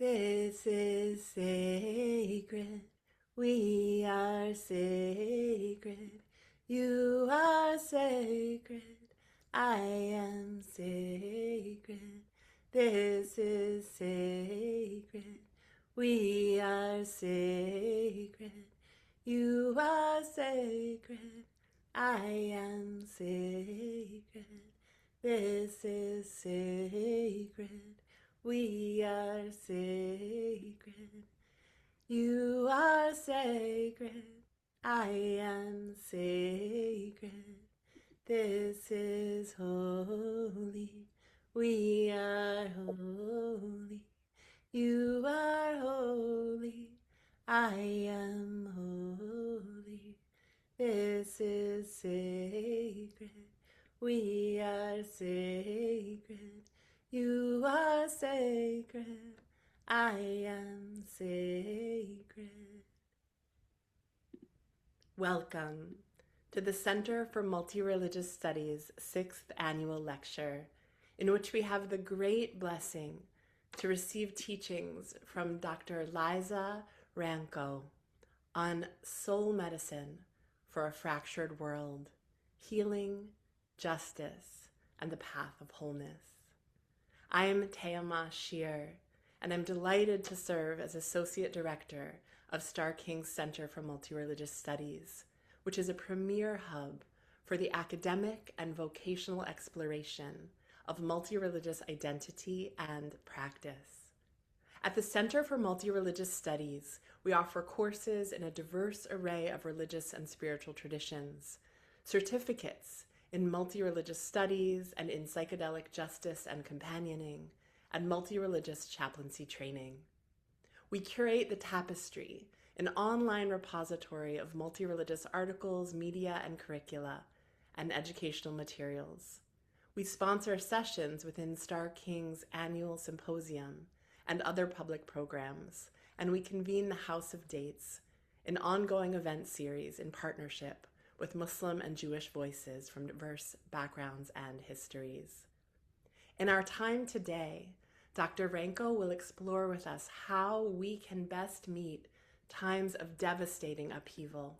This is sacred. We are sacred. You are sacred. I am sacred. This is sacred. We are sacred. You are sacred. I am sacred. This is sacred. We are sacred. You are sacred. I am sacred. This is holy. We are holy. You are holy. I am holy. This is sacred. We are sacred. You are sacred. I am sacred. Welcome to the Center for Multi-Religious Studies 6th Annual Lecture, in which we have the great blessing to receive teachings from Dr. Liza Rankow on soul medicine for a fractured world, healing, justice, and the path of wholeness. I am Teama Shear, and I'm delighted to serve as Associate Director of Starr King's Center for Multi-Religious Studies, which is a premier hub for the academic and vocational exploration of multi-religious identity and practice. At the Center for Multi-Religious Studies, we offer courses in a diverse array of religious and spiritual traditions, certificates in multi-religious studies and in psychedelic justice and companioning, and multi-religious chaplaincy training. We curate the Tapestry, an online repository of multi-religious articles, media, and curricula, and educational materials. We sponsor sessions within Starr King's annual symposium and other public programs, and we convene the House of Dates, an ongoing event series in partnership with Muslim and Jewish voices from diverse backgrounds and histories. In our time today, Dr. Rankow will explore with us how we can best meet times of devastating upheaval,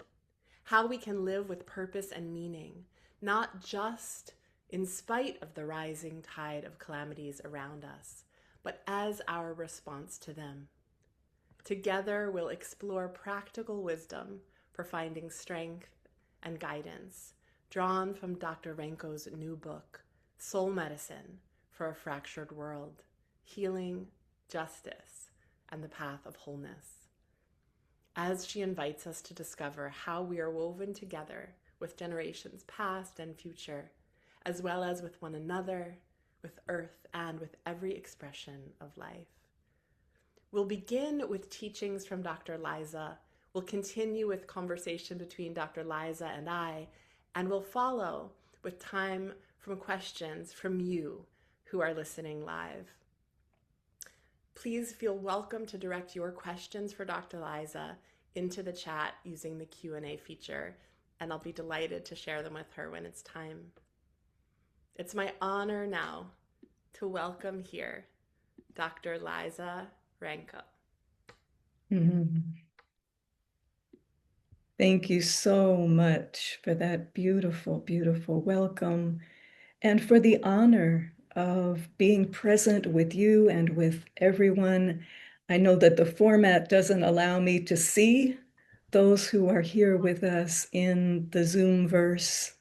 how we can live with purpose and meaning, not just in spite of the rising tide of calamities around us, but as our response to them. Together, we'll explore practical wisdom for finding strength and guidance, drawn from Dr. Rankow's new book, Soul Medicine for a Fractured World, Healing, Justice, and the Path of Wholeness, as she invites us to discover how we are woven together with generations past and future, as well as with one another, with Earth, and with every expression of life. We'll begin with teachings from Dr. Liza. We'll continue with conversation between Dr. Liza and I, and we'll follow with time from questions from you who are listening live. Please feel welcome to direct your questions for Dr. Liza into the chat using the Q&A feature, and I'll be delighted to share them with her when it's time. It's my honor now to welcome here Dr. Liza Rankow. Thank you so much for that beautiful, beautiful welcome, and for the honor of being present with you and with everyone. I know that the format doesn't allow me to see those who are here with us in the Zoomverse,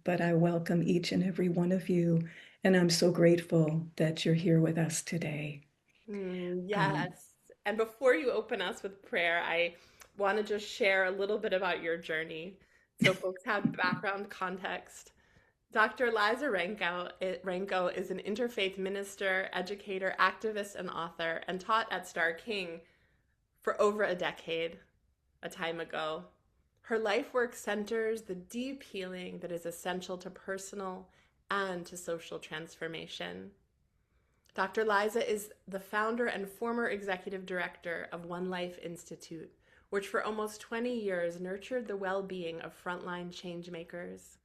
but I welcome each and every one of you, and I'm so grateful that you're here with us today. Yes. And before you open us with prayer, I want to just share a little bit about your journey so folks have background context. Dr. Liza Rankow is an interfaith minister, educator, activist, and author, and taught at Starr King for over a decade, a time ago. Her life work centers the deep healing that is essential to personal and to social transformation. Dr. Liza is the founder and former executive director of One Life Institute, which for almost 20 years nurtured the well-being of frontline changemakers.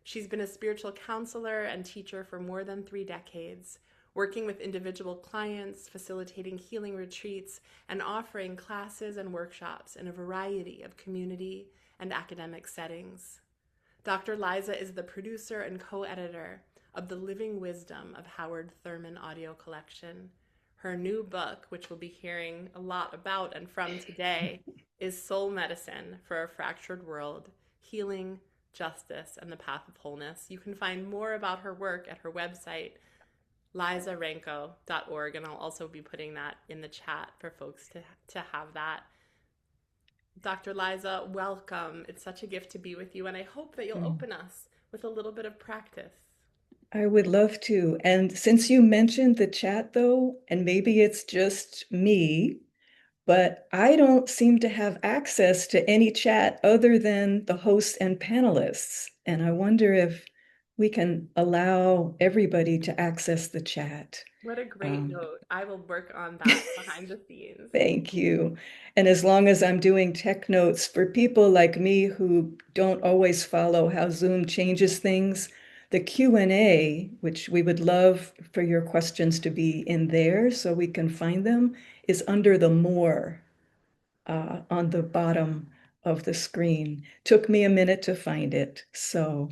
She's been a spiritual counselor and teacher for more than 3 decades, working with individual clients, facilitating healing retreats, and offering classes and workshops in a variety of community and academic settings. Dr. Liza is the producer and co-editor of the Living Wisdom of Howard Thurman audio collection. Her new book, which we'll be hearing a lot about and from today, is Soul Medicine for a Fractured World: Healing, Justice, and the Path of Wholeness. You can find more about her work at her website, lizarankow.org, and I'll also be putting that in the chat for folks to have that. Dr. Liza, welcome. It's such a gift to be with you, and I hope that you'll open us with a little bit of practice. I would love to. And since you mentioned the chat, though, and maybe it's just me, but I don't seem to have access to any chat other than the hosts and panelists. And I wonder if we can allow everybody to access the chat. What a great note. I will work on that behind the scenes. Thank you. And as long as I'm doing tech notes for people like me who don't always follow how Zoom changes things, the Q&A, which we would love for your questions to be in there so we can find them, is under the More on the bottom of the screen. Took me a minute to find it. So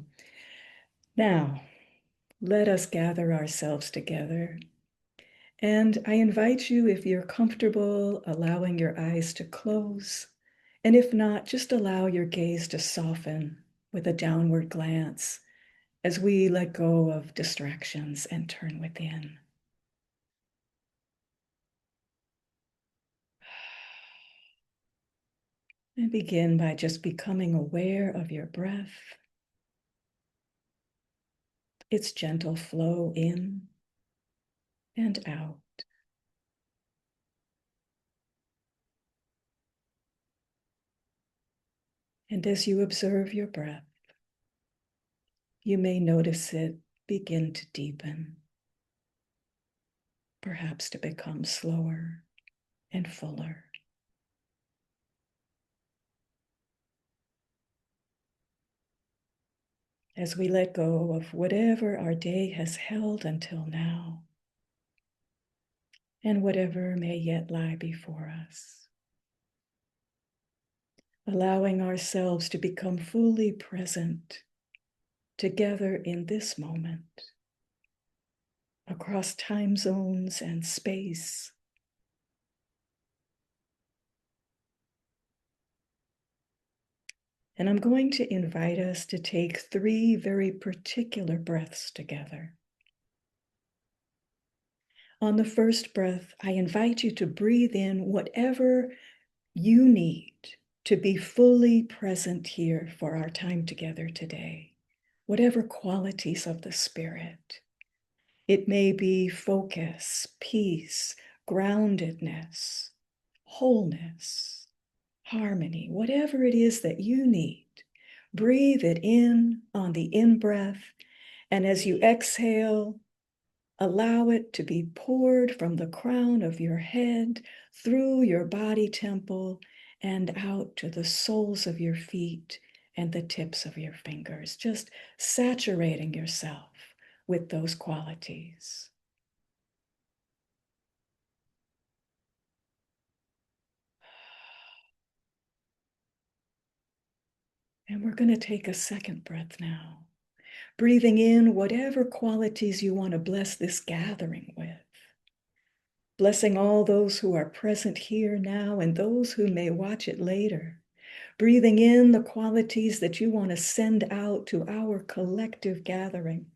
now let us gather ourselves together. And I invite you, if you're comfortable, allowing your eyes to close. And if not, just allow your gaze to soften with a downward glance as we let go of distractions and turn within. And begin by just becoming aware of your breath, its gentle flow in and out. And as you observe your breath, you may notice it begin to deepen, perhaps to become slower and fuller. As we let go of whatever our day has held until now, and whatever may yet lie before us. Allowing ourselves to become fully present together in this moment, across time zones and space. And I'm going to invite us to take 3 very particular breaths together. On the first breath, I invite you to breathe in whatever you need to be fully present here for our time together today, whatever qualities of the Spirit. It may be focus, peace, groundedness, wholeness, harmony, whatever it is that you need. Breathe it in on the in-breath, and as you exhale, allow it to be poured from the crown of your head, through your body temple, and out to the soles of your feet and the tips of your fingers, just saturating yourself with those qualities. And we're going to take a second breath now, breathing in whatever qualities you want to bless this gathering with. Blessing all those who are present here now and those who may watch it later. Breathing in the qualities that you want to send out to our collective gathering.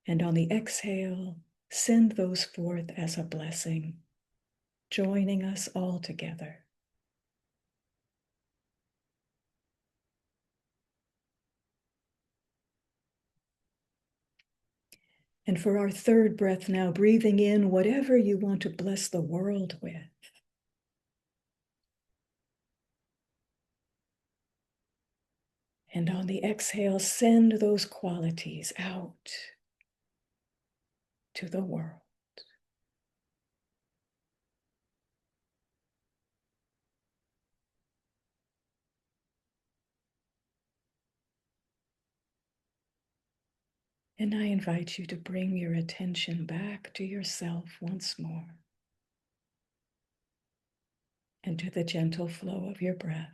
And on the exhale, send those forth as a blessing, joining us all together. And for our third breath now, breathing in whatever you want to bless the world with. And on the exhale, send those qualities out to the world. And I invite you to bring your attention back to yourself once more and to the gentle flow of your breath.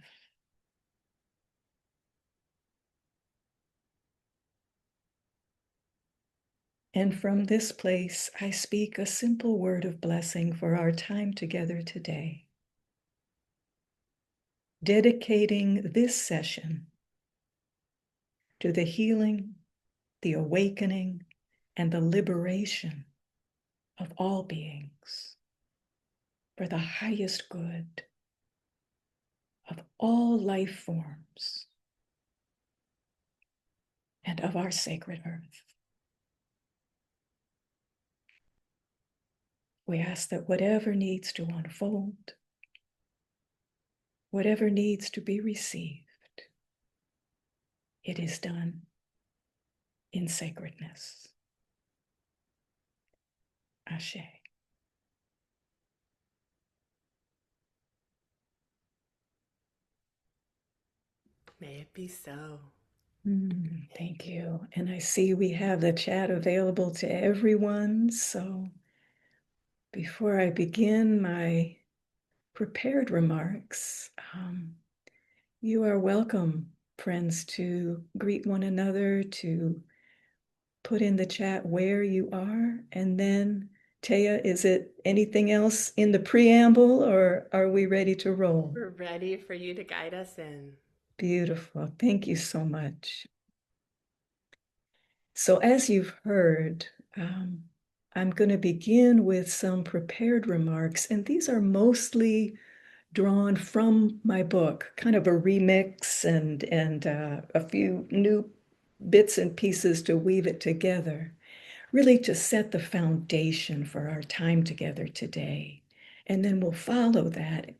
And from this place, I speak a simple word of blessing for our time together today, dedicating this session to the healing, the awakening, and the liberation of all beings for the highest good of all life forms and of our sacred earth. We ask that whatever needs to unfold, whatever needs to be received, it is done in sacredness. Ashe. May it be so. Thank you. And I see we have the chat available to everyone. So before I begin my prepared remarks, you are welcome, friends, to greet one another, to put in the chat where you are. And then, Taya, is it anything else in the preamble, or are we ready to roll? We're ready for you to guide us in. Beautiful. Thank you so much. So as you've heard, I'm going to begin with some prepared remarks, and these are mostly drawn from my book, kind of a remix and a few new bits and pieces to weave it together, really to set the foundation for our time together today. And then we'll follow that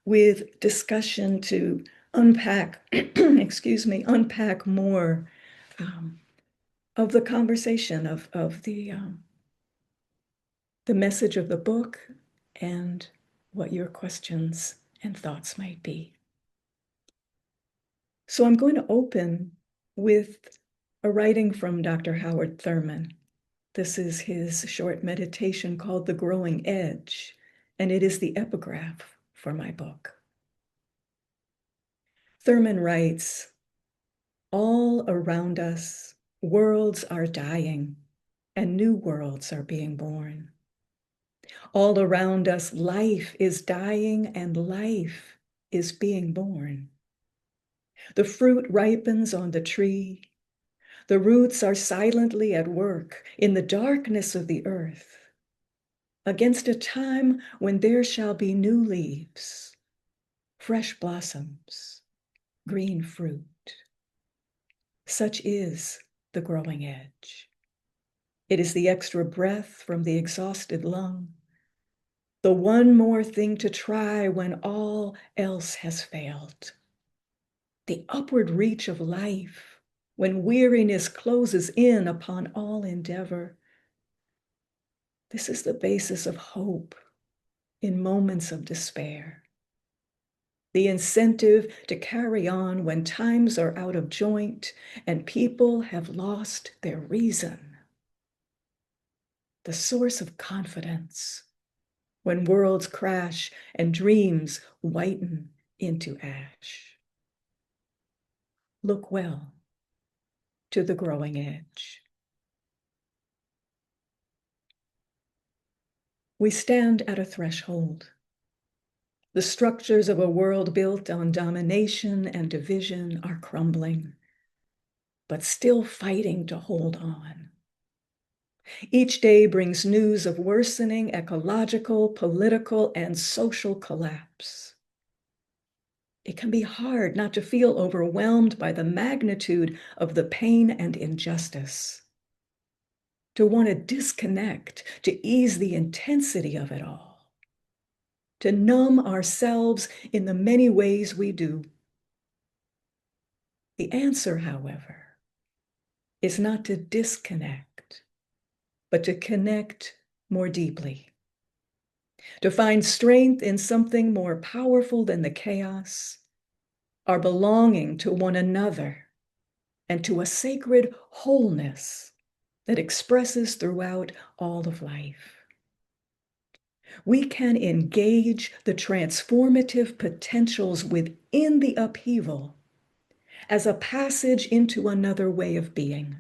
with discussion to unpack, unpack more of the conversation of the message of the book and what your questions and thoughts might be. So I'm going to open with a writing from Dr. Howard Thurman. This is his short meditation called The Growing Edge, and it is the epigraph for my book. Thurman writes, "All around us, worlds are dying and new worlds are being born. All around us, life is dying and life is being born. The fruit ripens on the tree. The roots are silently at work in the darkness of the earth, against a time when there shall be new leaves, fresh blossoms, green fruit. Such is the growing edge. It is the extra breath from the exhausted lung, the one more thing to try when all else has failed. The upward reach of life when weariness closes in upon all endeavor. This is the basis of hope in moments of despair. The incentive to carry on when times are out of joint and people have lost their reason. The source of confidence when worlds crash and dreams whiten into ash. Look well to the growing edge. We stand at a threshold. The structures of a world built on domination and division are crumbling, but still fighting to hold on. Each day brings news of worsening ecological, political, and social collapse. It can be hard not to feel overwhelmed by the magnitude of the pain and injustice, to want to disconnect, to ease the intensity of it all, to numb ourselves in the many ways we do. The answer, however, is not to disconnect, but to connect more deeply, to find strength in something more powerful than the chaos, our belonging to one another and to a sacred wholeness that expresses throughout all of life. We can engage the transformative potentials within the upheaval as a passage into another way of being.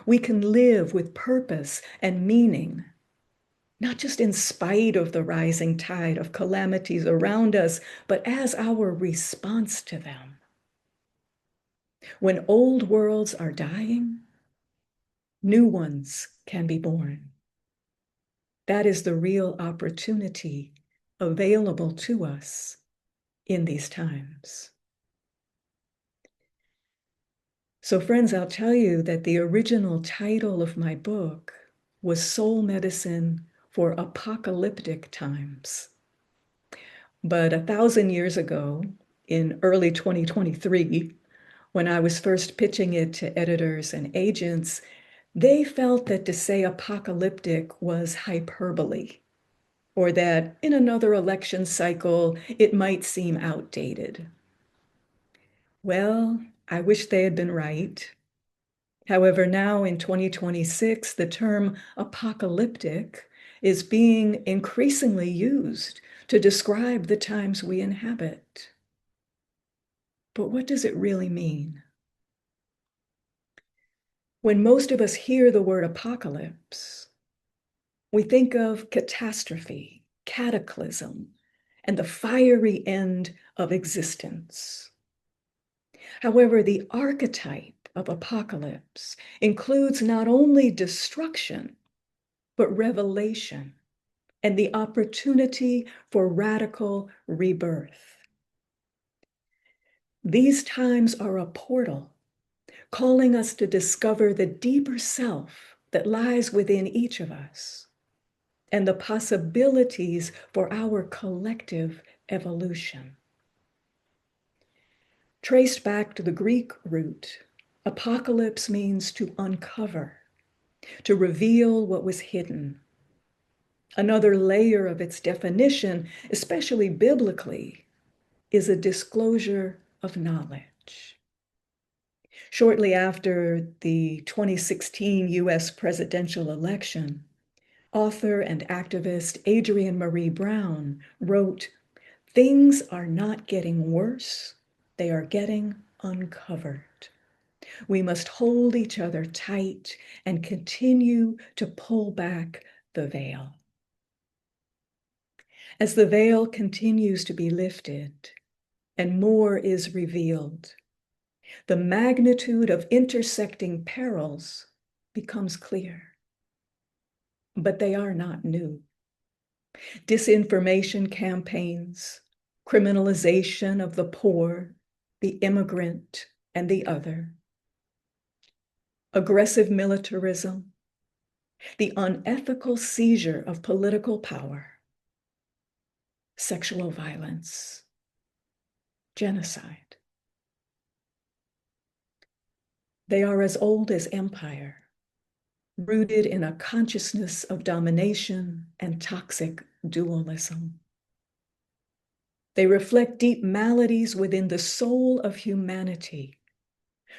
We can live with purpose and meaning, not just in spite of the rising tide of calamities around us, but as our response to them. When old worlds are dying, new ones can be born. That is the real opportunity available to us in these times. So, friends, I'll tell you that the original title of my book was Soul Medicine for Apocalyptic Times. But 1,000 years ago, in early 2023, when I was first pitching it to editors and agents, they felt that to say apocalyptic was hyperbole, or that in another election cycle, it might seem outdated. Well, I wish they had been right. However, now in 2026, the term apocalyptic is being increasingly used to describe the times we inhabit. But what does it really mean? When most of us hear the word apocalypse, we think of catastrophe, cataclysm, and the fiery end of existence. However, the archetype of apocalypse includes not only destruction, but revelation and the opportunity for radical rebirth. These times are a portal, calling us to discover the deeper self that lies within each of us and the possibilities for our collective evolution. Traced back to the Greek root, apocalypse means to uncover, to reveal what was hidden. Another layer of its definition, especially biblically, is a disclosure of knowledge. Shortly after the 2016 US presidential election, author and activist Adrienne Marie Brown wrote, "Things are not getting worse, they are getting uncovered. We must hold each other tight and continue to pull back the veil." As the veil continues to be lifted and more is revealed, the magnitude of intersecting perils becomes clear. But they are not new. Disinformation campaigns, criminalization of the poor, the immigrant, and the other, aggressive militarism, the unethical seizure of political power, sexual violence, genocide. They are as old as empire, rooted in a consciousness of domination and toxic dualism. They reflect deep maladies within the soul of humanity,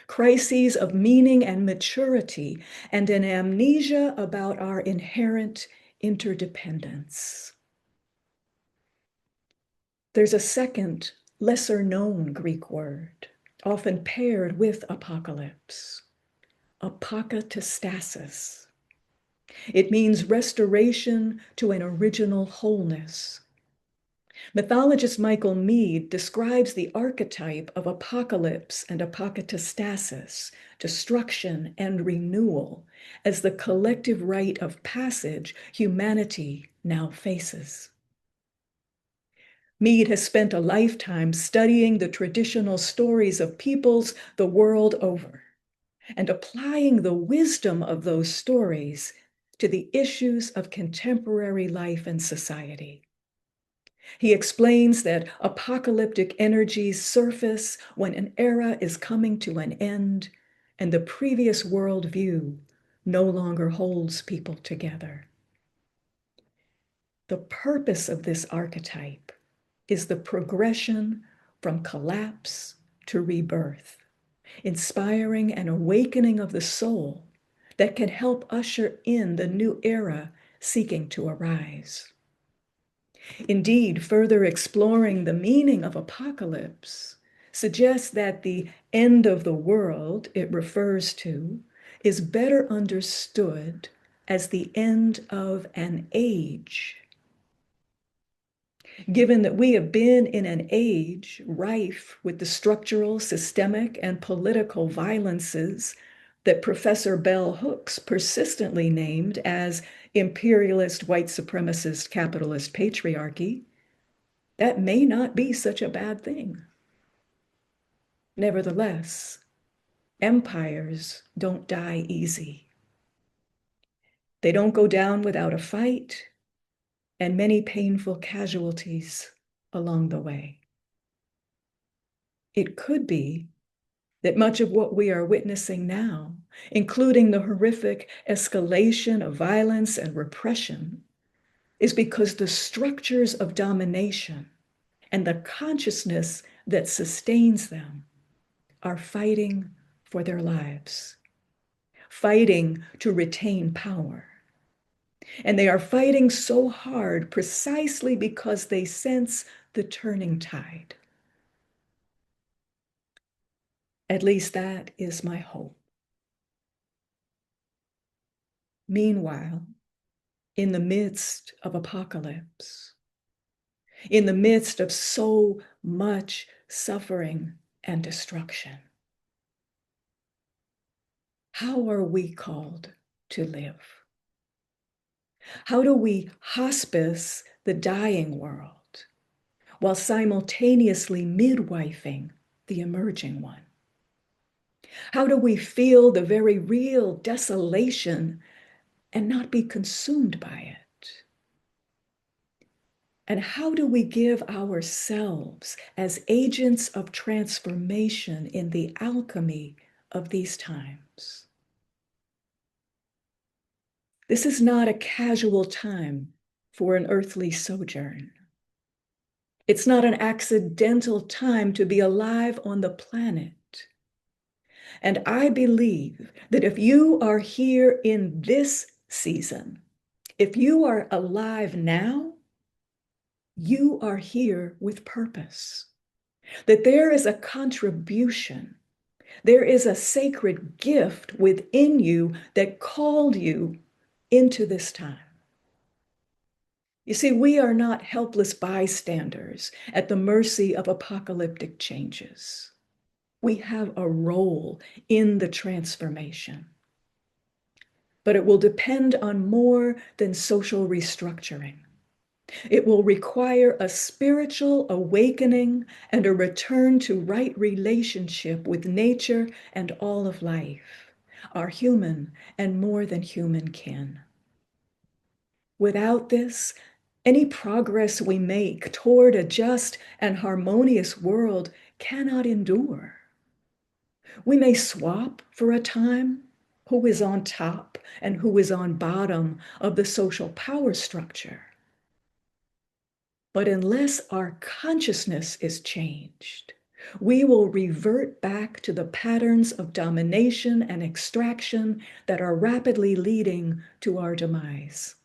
crises of meaning and maturity, and an amnesia about our inherent interdependence. There's a second, lesser-known Greek word, often paired with apocalypse, apokatastasis. It means restoration to an original wholeness. Mythologist Michael Meade describes the archetype of apocalypse and apokatastasis, destruction and renewal, as the collective rite of passage humanity now faces. Meade has spent a lifetime studying the traditional stories of peoples the world over and applying the wisdom of those stories to the issues of contemporary life and society. He explains that apocalyptic energies surface when an era is coming to an end and the previous worldview no longer holds people together. The purpose of this archetype is the progression from collapse to rebirth, inspiring an awakening of the soul that can help usher in the new era seeking to arise. Indeed, further exploring the meaning of apocalypse suggests that the end of the world it refers to is better understood as the end of an age. Given that we have been in an age rife with the structural, systemic, and political violences that Professor Bell Hooks persistently named as imperialist, white supremacist, capitalist patriarchy, that may not be such a bad thing. Nevertheless, empires don't die easy. They don't go down without a fight and many painful casualties along the way. It could be that much of what we are witnessing now, including the horrific escalation of violence and repression, is because the structures of domination and the consciousness that sustains them are fighting for their lives, fighting to retain power. And they are fighting so hard precisely because they sense the turning tide. At least that is my hope. Meanwhile, in the midst of apocalypse, in the midst of so much suffering and destruction, how are we called to live? How do we hospice the dying world while simultaneously midwifing the emerging one? How do we feel the very real desolation and not be consumed by it? And how do we give ourselves as agents of transformation in the alchemy of these times? This is not a casual time for an earthly sojourn. It's not an accidental time to be alive on the planet. And I believe that if you are here in this season, if you are alive now, you are here with purpose. That there is a contribution, there is a sacred gift within you that called you into this time. You see, we are not helpless bystanders at the mercy of apocalyptic changes. We have a role in the transformation. But it will depend on more than social restructuring. It will require a spiritual awakening and a return to right relationship with nature and all of life, our human and more than human kin. Without this, any progress we make toward a just and harmonious world cannot endure. We may swap for a time who is on top and who is on bottom of the social power structure. But unless our consciousness is changed, we will revert back to the patterns of domination and extraction that are rapidly leading to our demise.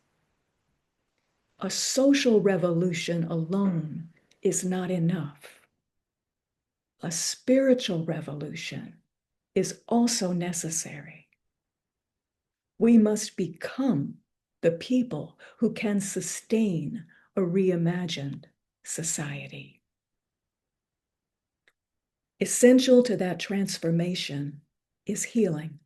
A social revolution alone is not enough. A spiritual revolution is also necessary. We must become the people who can sustain a reimagined society. Essential to that transformation is healing.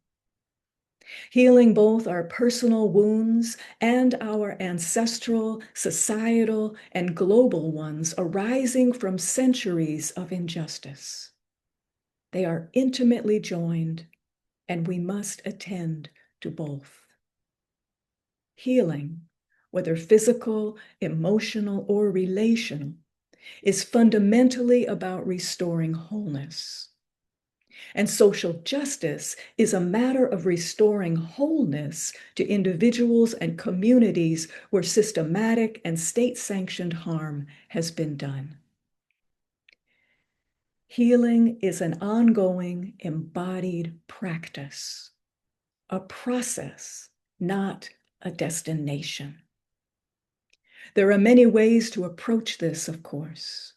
Healing both our personal wounds and our ancestral, societal, and global ones arising from centuries of injustice. They are intimately joined, and we must attend to both. Healing, whether physical, emotional, or relational, is fundamentally about restoring wholeness. And social justice is a matter of restoring wholeness to individuals and communities where systematic and state-sanctioned harm has been done. Healing is an ongoing, embodied practice, a process, not a destination. There are many ways to approach this, of course,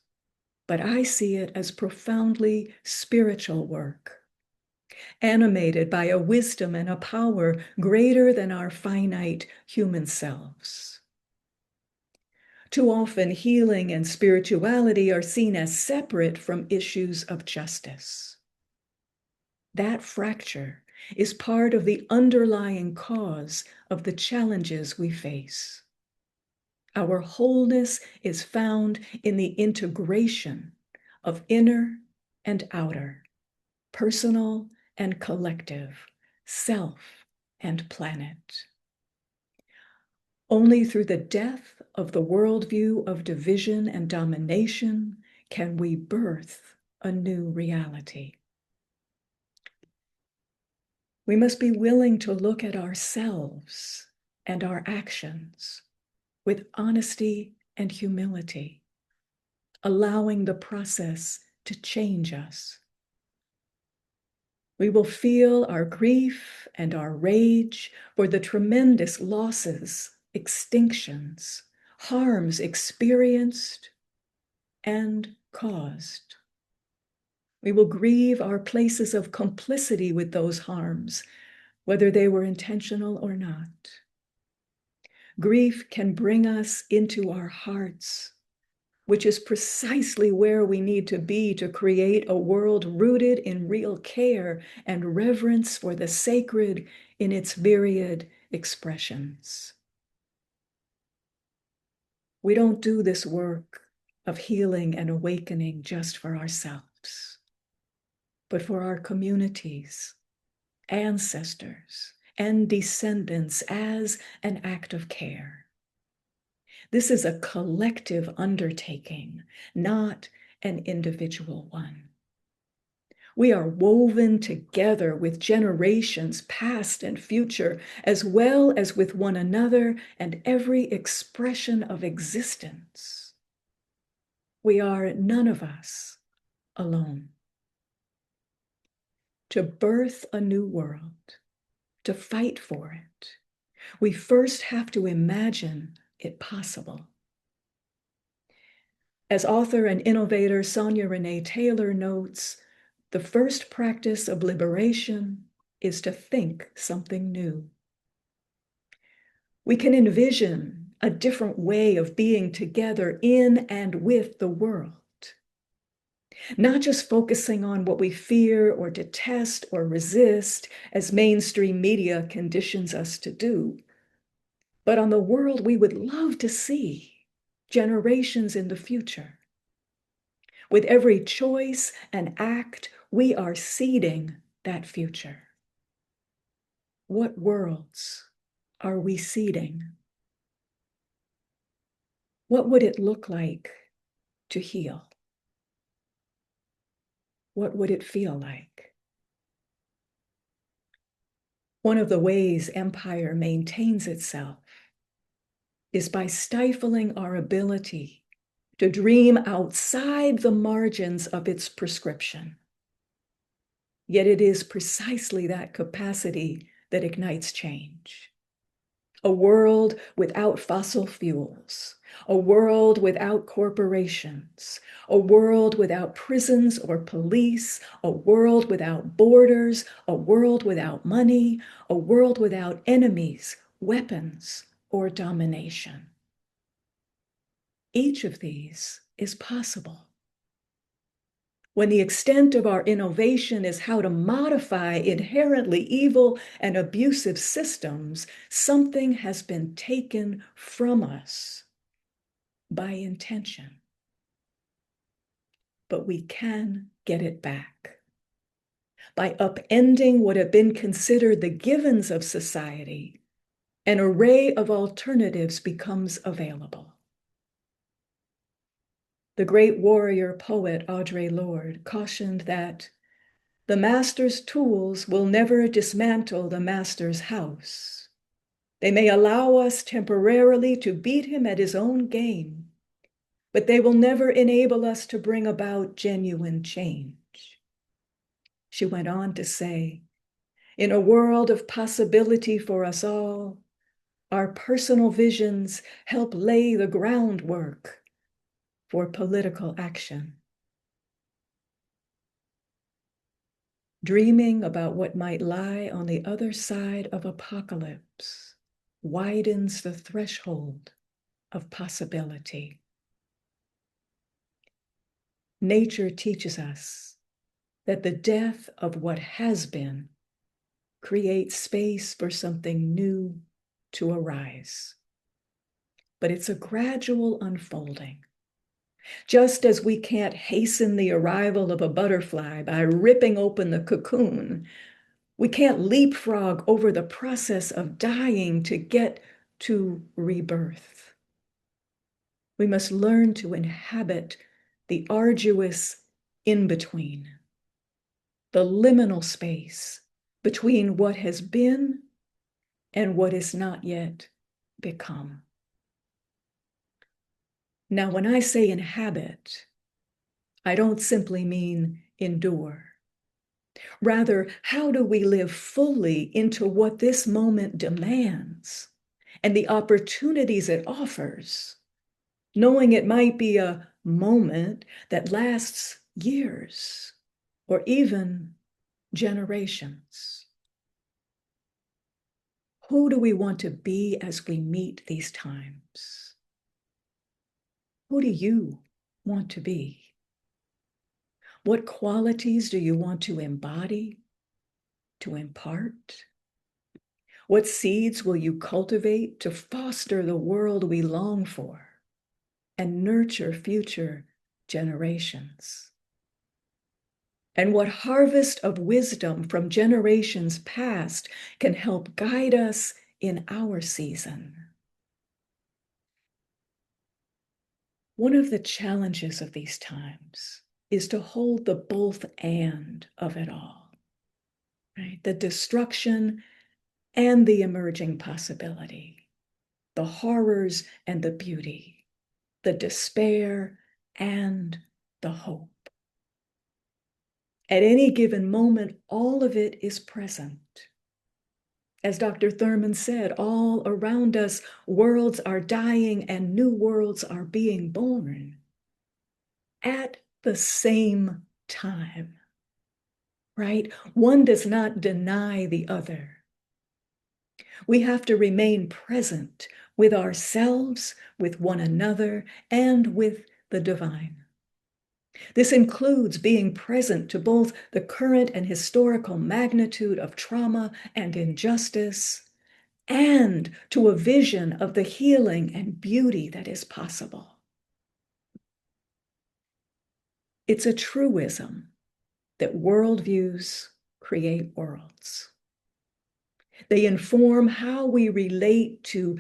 but I see it as profoundly spiritual work, animated by a wisdom and a power greater than our finite human selves. Too often, healing and spirituality are seen as separate from issues of justice. That fracture is part of the underlying cause of the challenges we face. Our wholeness is found in the integration of inner and outer, personal and collective, self and planet. Only through the death of the worldview of division and domination can we birth a new reality. We must be willing to look at ourselves and our actions with honesty and humility, allowing the process to change us. We will feel our grief and our rage for the tremendous losses, extinctions, harms experienced and caused. We will grieve our places of complicity with those harms, whether they were intentional or not. Grief can bring us into our hearts, which is precisely where we need to be to create a world rooted in real care and reverence for the sacred in its myriad expressions. We don't do this work of healing and awakening just for ourselves, but for our communities, ancestors, and descendants as an act of care. This is a collective undertaking, not an individual one. We are woven together with generations past and future, as well as with one another and every expression of existence. We are none of us alone. To birth a new world, to fight for it, we first have to imagine it possible. As author and innovator Sonia Renee Taylor notes, the first practice of liberation is to think something new. We can envision a different way of being together in and with the world, not just focusing on what we fear or detest or resist, as mainstream media conditions us to do, but on the world we would love to see generations in the future. With every choice and act, we are seeding that future. What worlds are we seeding? What would it look like to heal? What would it feel like? One of the ways empire maintains itself is by stifling our ability to dream outside the margins of its prescription. Yet it is precisely that capacity that ignites change. A world without fossil fuels, a world without corporations, a world without prisons or police, a world without borders, a world without money, a world without enemies, weapons, or domination. Each of these is possible. When the extent of our innovation is how to modify inherently evil and abusive systems, something has been taken from us by intention. But we can get it back. By upending what have been considered the givens of society, an array of alternatives becomes available. The great warrior poet Audre Lorde cautioned that the master's tools will never dismantle the master's house. They may allow us temporarily to beat him at his own game, but they will never enable us to bring about genuine change. She went on to say, In a world of possibility for us all, our personal visions help lay the groundwork for political action. Dreaming about what might lie on the other side of apocalypse widens the threshold of possibility. Nature teaches us that the death of what has been creates space for something new to arise. But it's a gradual unfolding. Just as we can't hasten the arrival of a butterfly by ripping open the cocoon, we can't leapfrog over the process of dying to get to rebirth. We must learn to inhabit the arduous in-between, the liminal space between what has been and what is not yet become. Now, when I say inhabit, I don't simply mean endure. Rather, how do we live fully into what this moment demands and the opportunities it offers, knowing it might be a moment that lasts years or even generations? Who do we want to be as we meet these times? Who do you want to be? What qualities do you want to embody, to impart? What seeds will you cultivate to foster the world we long for and nurture future generations? And what harvest of wisdom from generations past can help guide us in our season? One of the challenges of these times is to hold the both and of it all, right? The destruction and the emerging possibility, the horrors and the beauty, the despair and the hope. At any given moment, all of it is present. As Dr. Thurman said, all around us, worlds are dying and new worlds are being born at the same time, right? One does not deny the other. We have to remain present with ourselves, with one another, and with the divine. This includes being present to both the current and historical magnitude of trauma and injustice, and to a vision of the healing and beauty that is possible. It's a truism that worldviews create worlds. They inform how we relate to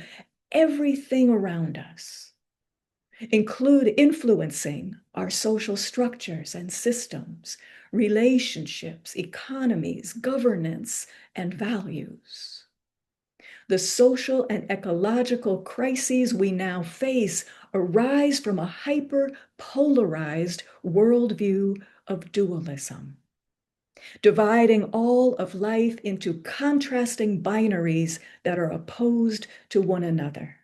everything around us, include influencing our social structures and systems, relationships, economies, governance, and values. The social and ecological crises we now face arise from a hyper-polarized worldview of dualism, dividing all of life into contrasting binaries that are opposed to one another.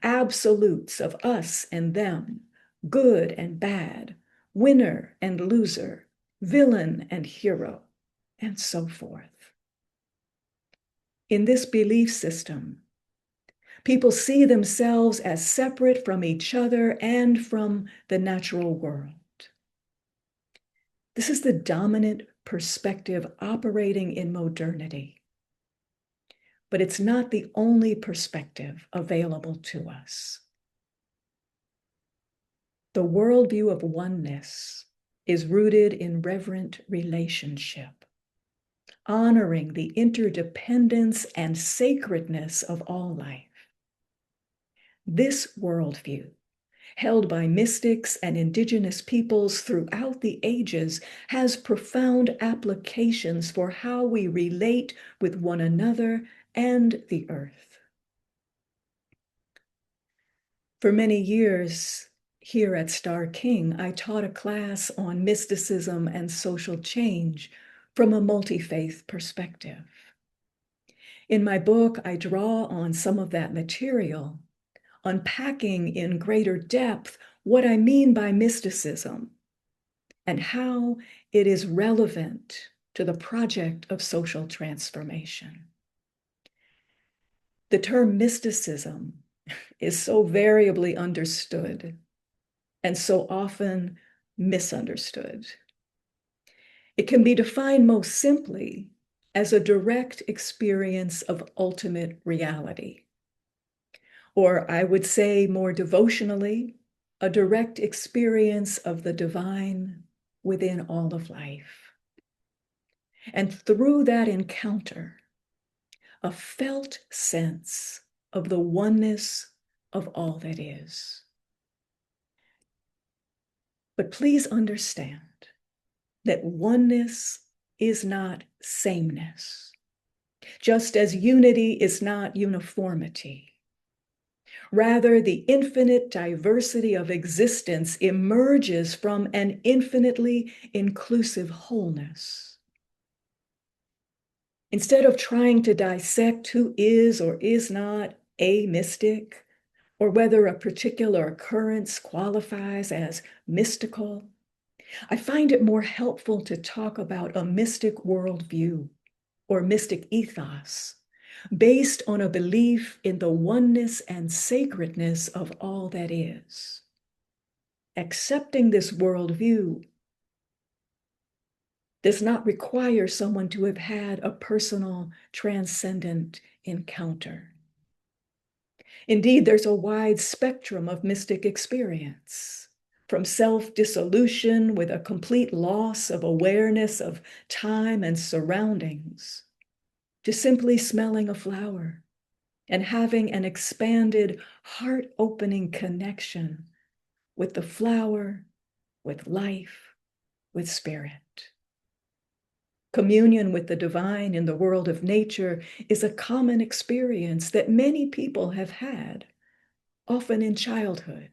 Absolutes of us and them, good and bad, winner and loser, villain and hero, and so forth. In this belief system, people see themselves as separate from each other and from the natural world. This is the dominant perspective operating in modernity. But it's not the only perspective available to us. The worldview of oneness is rooted in reverent relationship, honoring the interdependence and sacredness of all life. This worldview, held by mystics and indigenous peoples throughout the ages, has profound applications for how we relate with one another and the earth. For many years here at Starr King, I taught a class on mysticism and social change from a multi-faith perspective. In my book, I draw on some of that material, unpacking in greater depth what I mean by mysticism and how it is relevant to the project of social transformation. The term mysticism is so variably understood and so often misunderstood. It can be defined most simply as a direct experience of ultimate reality. Or I would say more devotionally, a direct experience of the divine within all of life. And through that encounter, a felt sense of the oneness of all that is. But please understand that oneness is not sameness, just as unity is not uniformity. Rather, the infinite diversity of existence emerges from an infinitely inclusive wholeness. Instead of trying to dissect who is or is not a mystic, or whether a particular occurrence qualifies as mystical, I find it more helpful to talk about a mystic worldview or mystic ethos based on a belief in the oneness and sacredness of all that is. Accepting this worldview does not require someone to have had a personal, transcendent encounter. Indeed, there's a wide spectrum of mystic experience, from self-dissolution with a complete loss of awareness of time and surroundings, to simply smelling a flower and having an expanded, heart-opening connection with the flower, with life, with spirit. Communion with the divine in the world of nature is a common experience that many people have had, often in childhood,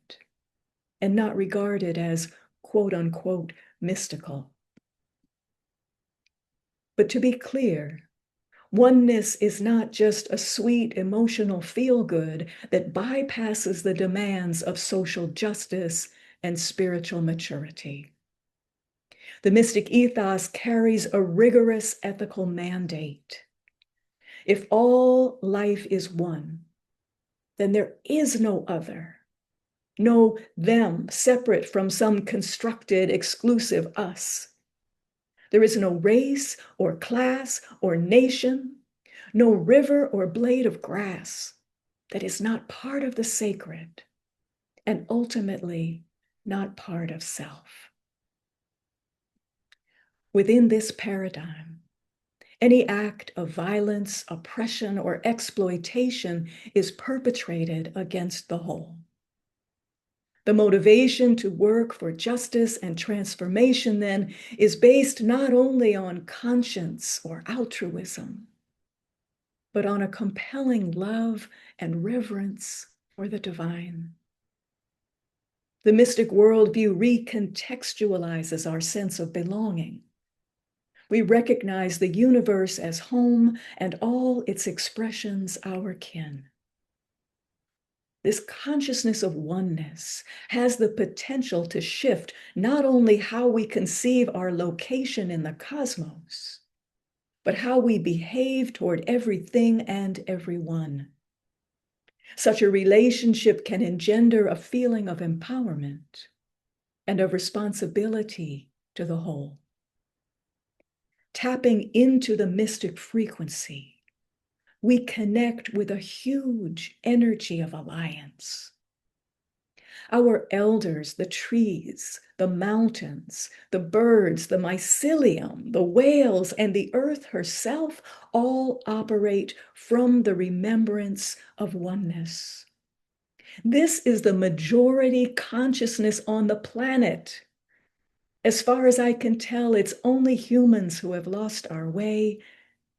and not regarded as quote unquote mystical. But to be clear, oneness is not just a sweet emotional feel-good that bypasses the demands of social justice and spiritual maturity. The mystic ethos carries a rigorous ethical mandate. If all life is one, then there is no other, no them separate from some constructed exclusive us. There is no race or class or nation, no river or blade of grass that is not part of the sacred and ultimately not part of self. Within this paradigm, any act of violence, oppression, or exploitation is perpetrated against the whole. The motivation to work for justice and transformation, then, is based not only on conscience or altruism, but on a compelling love and reverence for the divine. The mystic worldview recontextualizes our sense of belonging. We recognize the universe as home and all its expressions our kin. This consciousness of oneness has the potential to shift not only how we conceive our location in the cosmos, but how we behave toward everything and everyone. Such a relationship can engender a feeling of empowerment and of responsibility to the whole. Tapping into the mystic frequency, we connect with a huge energy of alliance. Our elders, the trees, the mountains, the birds, the mycelium, the whales, and the earth herself all operate from the remembrance of oneness. This is the majority consciousness on the planet. As far as I can tell, it's only humans who have lost our way,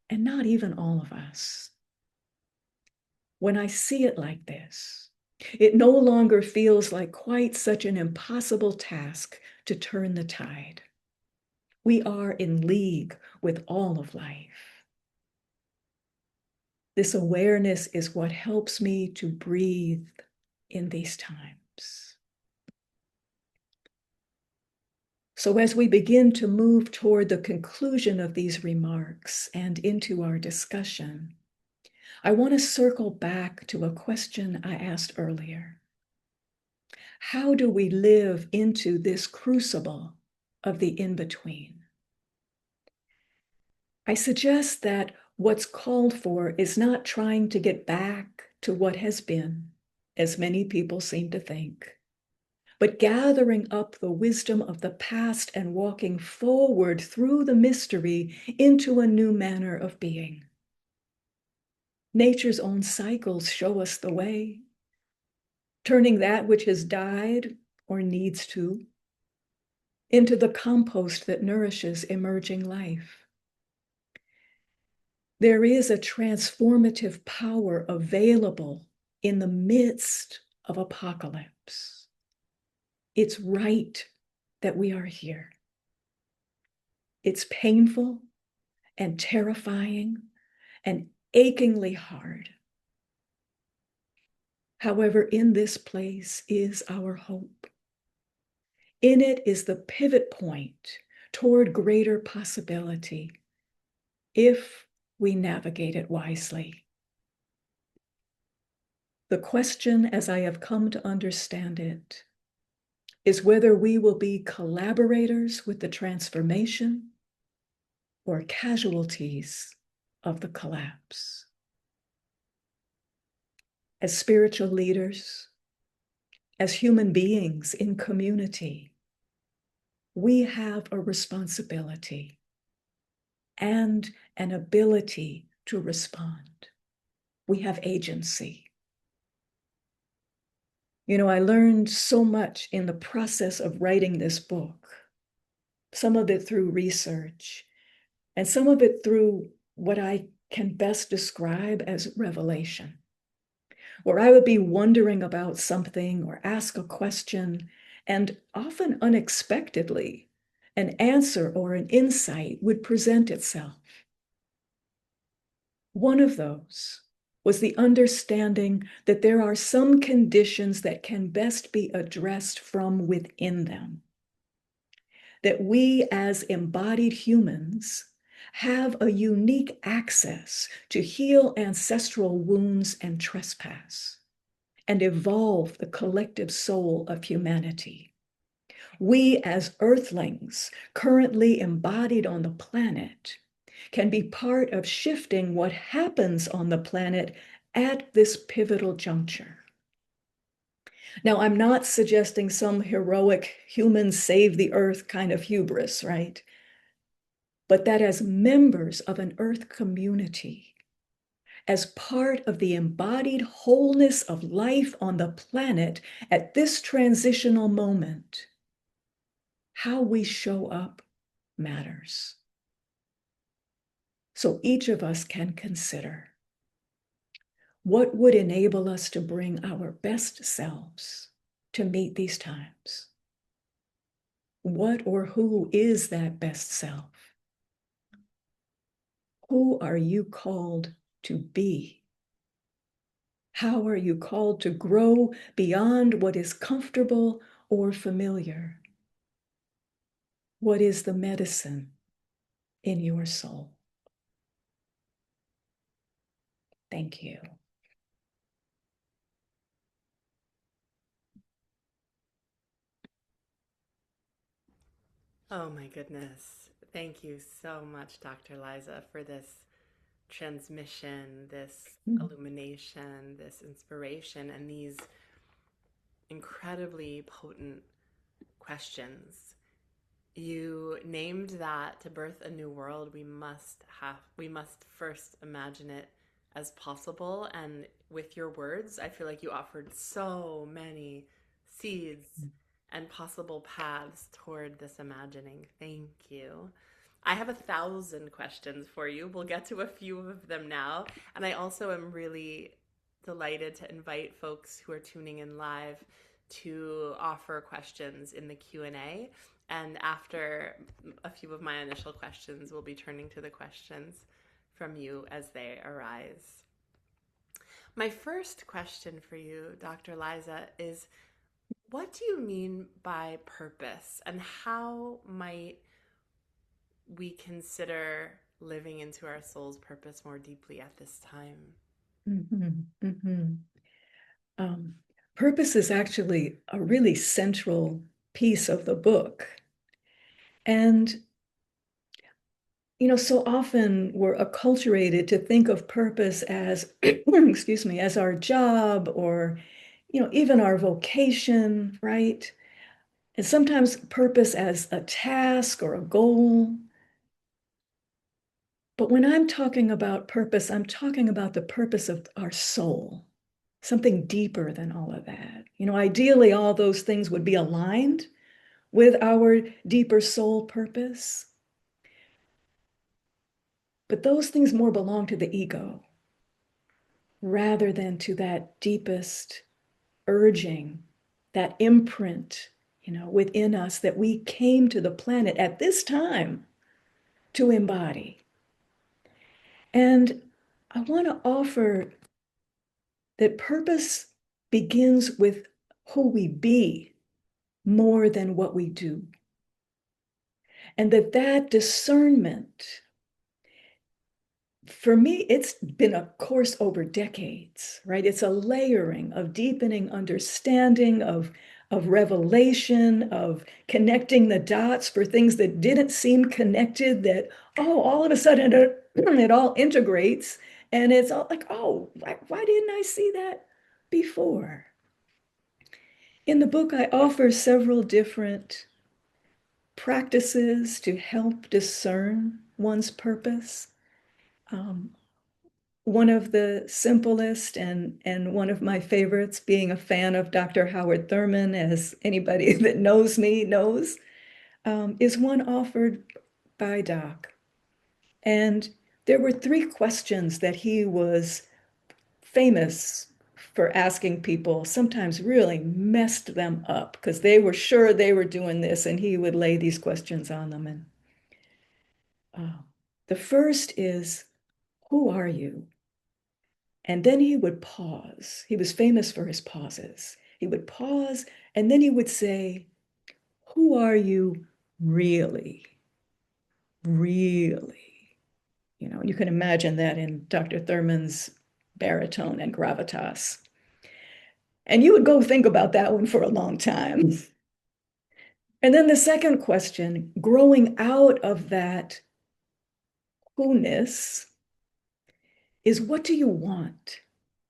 and not even all of us. When I see it like this, it no longer feels like quite such an impossible task to turn the tide. We are in league with all of life. This awareness is what helps me to breathe in these times. So as we begin to move toward the conclusion of these remarks and into our discussion, I want to circle back to a question I asked earlier. How do we live into this crucible of the in-between? I suggest that what's called for is not trying to get back to what has been, as many people seem to think, but gathering up the wisdom of the past and walking forward through the mystery into a new manner of being. Nature's own cycles show us the way, turning that which has died or needs to into the compost that nourishes emerging life. There is a transformative power available in the midst of apocalypse. It's right that we are here. It's painful and terrifying and achingly hard. However, in this place is our hope. In it is the pivot point toward greater possibility if we navigate it wisely. The question, as I have come to understand it, is whether we will be collaborators with the transformation or casualties of the collapse. As spiritual leaders, as human beings in community, we have a responsibility and an ability to respond. We have agency. You know, I learned so much in the process of writing this book, some of it through research, and some of it through what I can best describe as revelation, where I would be wondering about something or ask a question, and often unexpectedly, an answer or an insight would present itself. One of those was the understanding that there are some conditions that can best be addressed from within them. That we as embodied humans have a unique access to heal ancestral wounds and trespass and evolve the collective soul of humanity. We as earthlings currently embodied on the planet can be part of shifting what happens on the planet at this pivotal juncture. Now, I'm not suggesting some heroic humans save the earth kind of hubris, right? But that as members of an earth community, as part of the embodied wholeness of life on the planet at this transitional moment, how we show up matters. So each of us can consider what would enable us to bring our best selves to meet these times. What or who is that best self? Who are you called to be? How are you called to grow beyond what is comfortable or familiar? What is the medicine in your soul? Thank you. Oh my goodness. Thank you so much, Dr. Liza, for this transmission, this illumination, this inspiration, and these incredibly potent questions. You named that to birth a new world, we must first imagine it as possible. And with your words, I feel like you offered so many seeds and possible paths toward this imagining. Thank you. I have 1,000 questions for you. We'll get to a few of them now. And I also am really delighted to invite folks who are tuning in live to offer questions in the Q&A. And after a few of my initial questions, we'll be turning to the questions from you as they arise. My first question for you, Dr. Liza, is what do you mean by purpose, and how might we consider living into our soul's purpose more deeply at this time? Mhm, mhm. Um, Purpose is actually a really central piece of the book. And, so often we're acculturated to think of purpose as, excuse me, as our job or, even our vocation, right? And sometimes purpose as a task or a goal. But when I'm talking about purpose, I'm talking about the purpose of our soul, something deeper than all of that. Ideally, all those things would be aligned with our deeper soul purpose. But those things more belong to the ego rather than to that deepest urging, that imprint, within us that we came to the planet at this time to embody. And I want to offer that purpose begins with who we be more than what we do. And that discernment, for me, it's been a course over decades, right? It's a layering of deepening understanding, of revelation, of connecting the dots for things that didn't seem connected, that, all of a sudden it all integrates. And it's all like, why didn't I see that before? In the book, I offer several different practices to help discern one's purpose. Um, One of the simplest and one of my favorites, being a fan of Dr. Howard Thurman, as anybody that knows me knows, is one offered by Doc. And there were 3 questions that he was famous for asking people, sometimes really messed them up because they were sure they were doing this, and he would lay these questions on them. And the first is, who are you? And then he would pause. He was famous for his pauses. He would pause and then he would say, who are you really? Really? And you can imagine that in Dr. Thurman's baritone and gravitas. And you would go think about that one for a long time. And then the second question, growing out of that who-ness, is what do you want?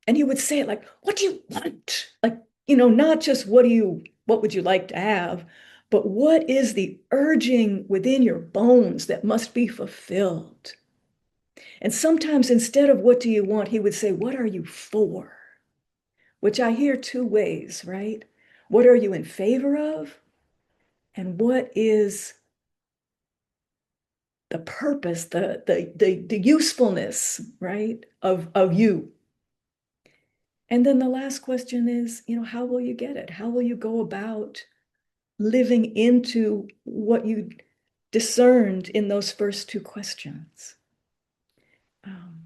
And he would say it like, what do you want? Like, not just what would you like to have, but what is the urging within your bones that must be fulfilled? And sometimes instead of what do you want, he would say, what are you for? Which I hear 2 ways, right? What are you in favor of? And what is the purpose, the usefulness, right, of you? And then the last question is, how will you get it? How will you go about living into what you discerned in those first 2 questions? Um,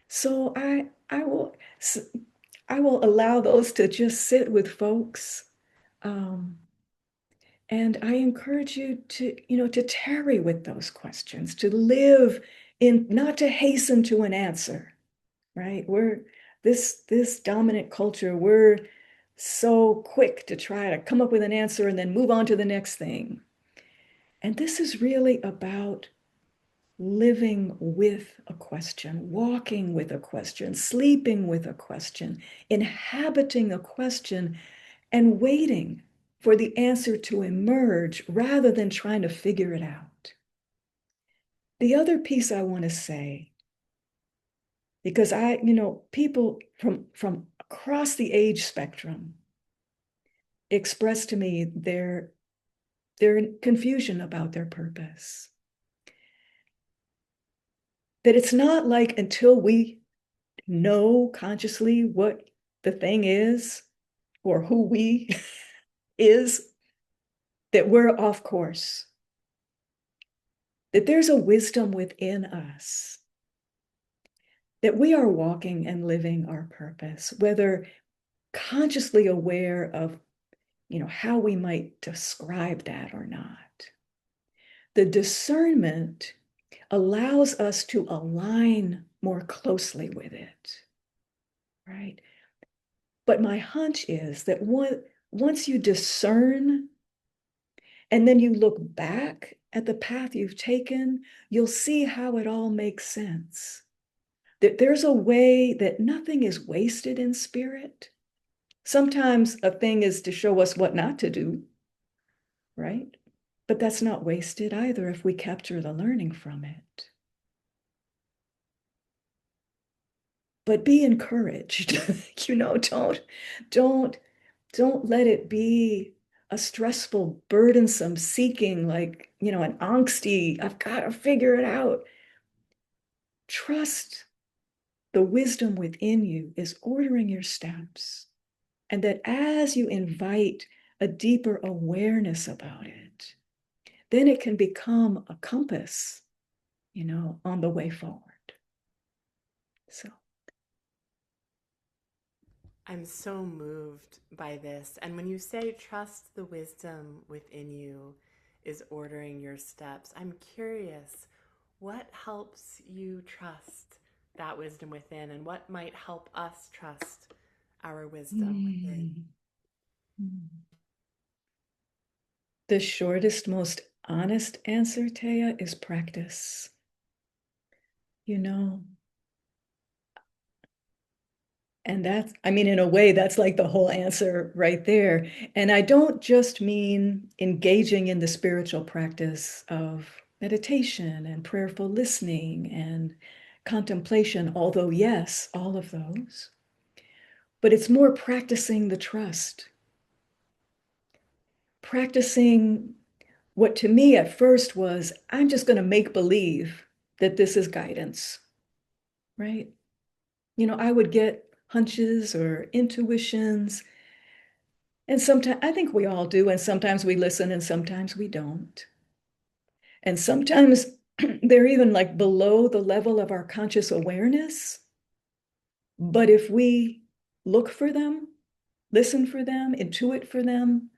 so I will allow those to just sit with folks. And I encourage you to tarry with those questions, to live in, not to hasten to an answer, right? We're this dominant culture, we're so quick to try to come up with an answer and then move on to the next thing. And this is really about living with a question, walking with a question, sleeping with a question, inhabiting a question, and waiting for the answer to emerge rather than trying to figure it out. The other piece I want to say, because people from across the age spectrum express to me their confusion about their purpose. That it's not like until we know consciously what the thing is or who we is, that we're off course, that there's a wisdom within us, that we are walking and living our purpose, whether consciously aware of, how we might describe that or not. The discernment allows us to align more closely with it, right? But my hunch is that once you discern and then you look back at the path you've taken, you'll see how it all makes sense. That there's a way that nothing is wasted in spirit. Sometimes a thing is to show us what not to do, right? But that's not wasted either if we capture the learning from it. But be encouraged. Don't let it be a stressful, burdensome seeking, like, an angsty, I've got to figure it out. Trust the wisdom within you is ordering your steps. And that as you invite a deeper awareness about it, then it can become a compass, on the way forward. So. I'm so moved by this. And when you say trust the wisdom within you is ordering your steps, I'm curious, what helps you trust that wisdom within, and what might help us trust our wisdom within? Mm. The shortest, most honest answer, Taya, is practice. And that's, in a way, that's like the whole answer right there. And I don't just mean engaging in the spiritual practice of meditation and prayerful listening and contemplation, although, yes, all of those. But it's more practicing the trust, practicing what to me at first was, I'm just going to make believe that this is guidance, right? I would get hunches or intuitions. And sometimes, I think we all do, and sometimes we listen and sometimes we don't. And sometimes they're even like below the level of our conscious awareness. But if we look for them, listen for them, intuit for them,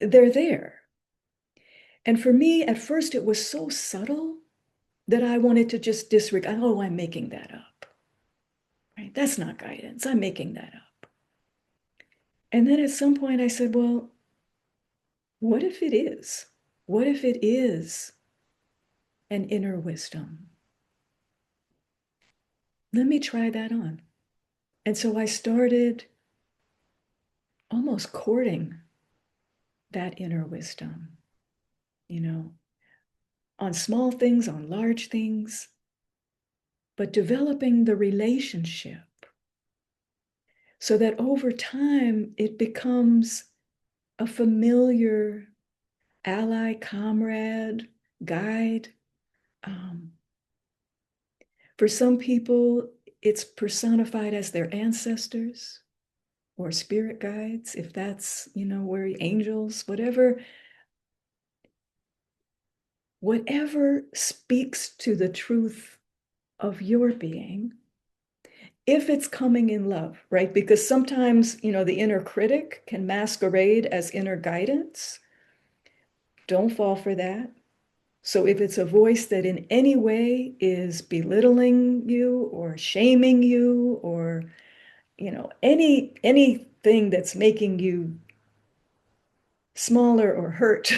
they're there. And for me, at first, it was so subtle that I wanted to just disregard, oh, I'm making that up. Right? That's not guidance. I'm making that up. And then at some point I said, well, what if it is? What if it is an inner wisdom? Let me try that on. And so I started almost courting that inner wisdom, on small things, on large things, but developing the relationship so that over time it becomes a familiar ally, comrade, guide. For some people, it's personified as their ancestors or spirit guides, if that's, where angels, whatever speaks to the truth of your being, if it's coming in love, right? Because sometimes, the inner critic can masquerade as inner guidance. Don't fall for that. So if it's a voice that in any way is belittling you or shaming you or, anything that's making you smaller or hurt,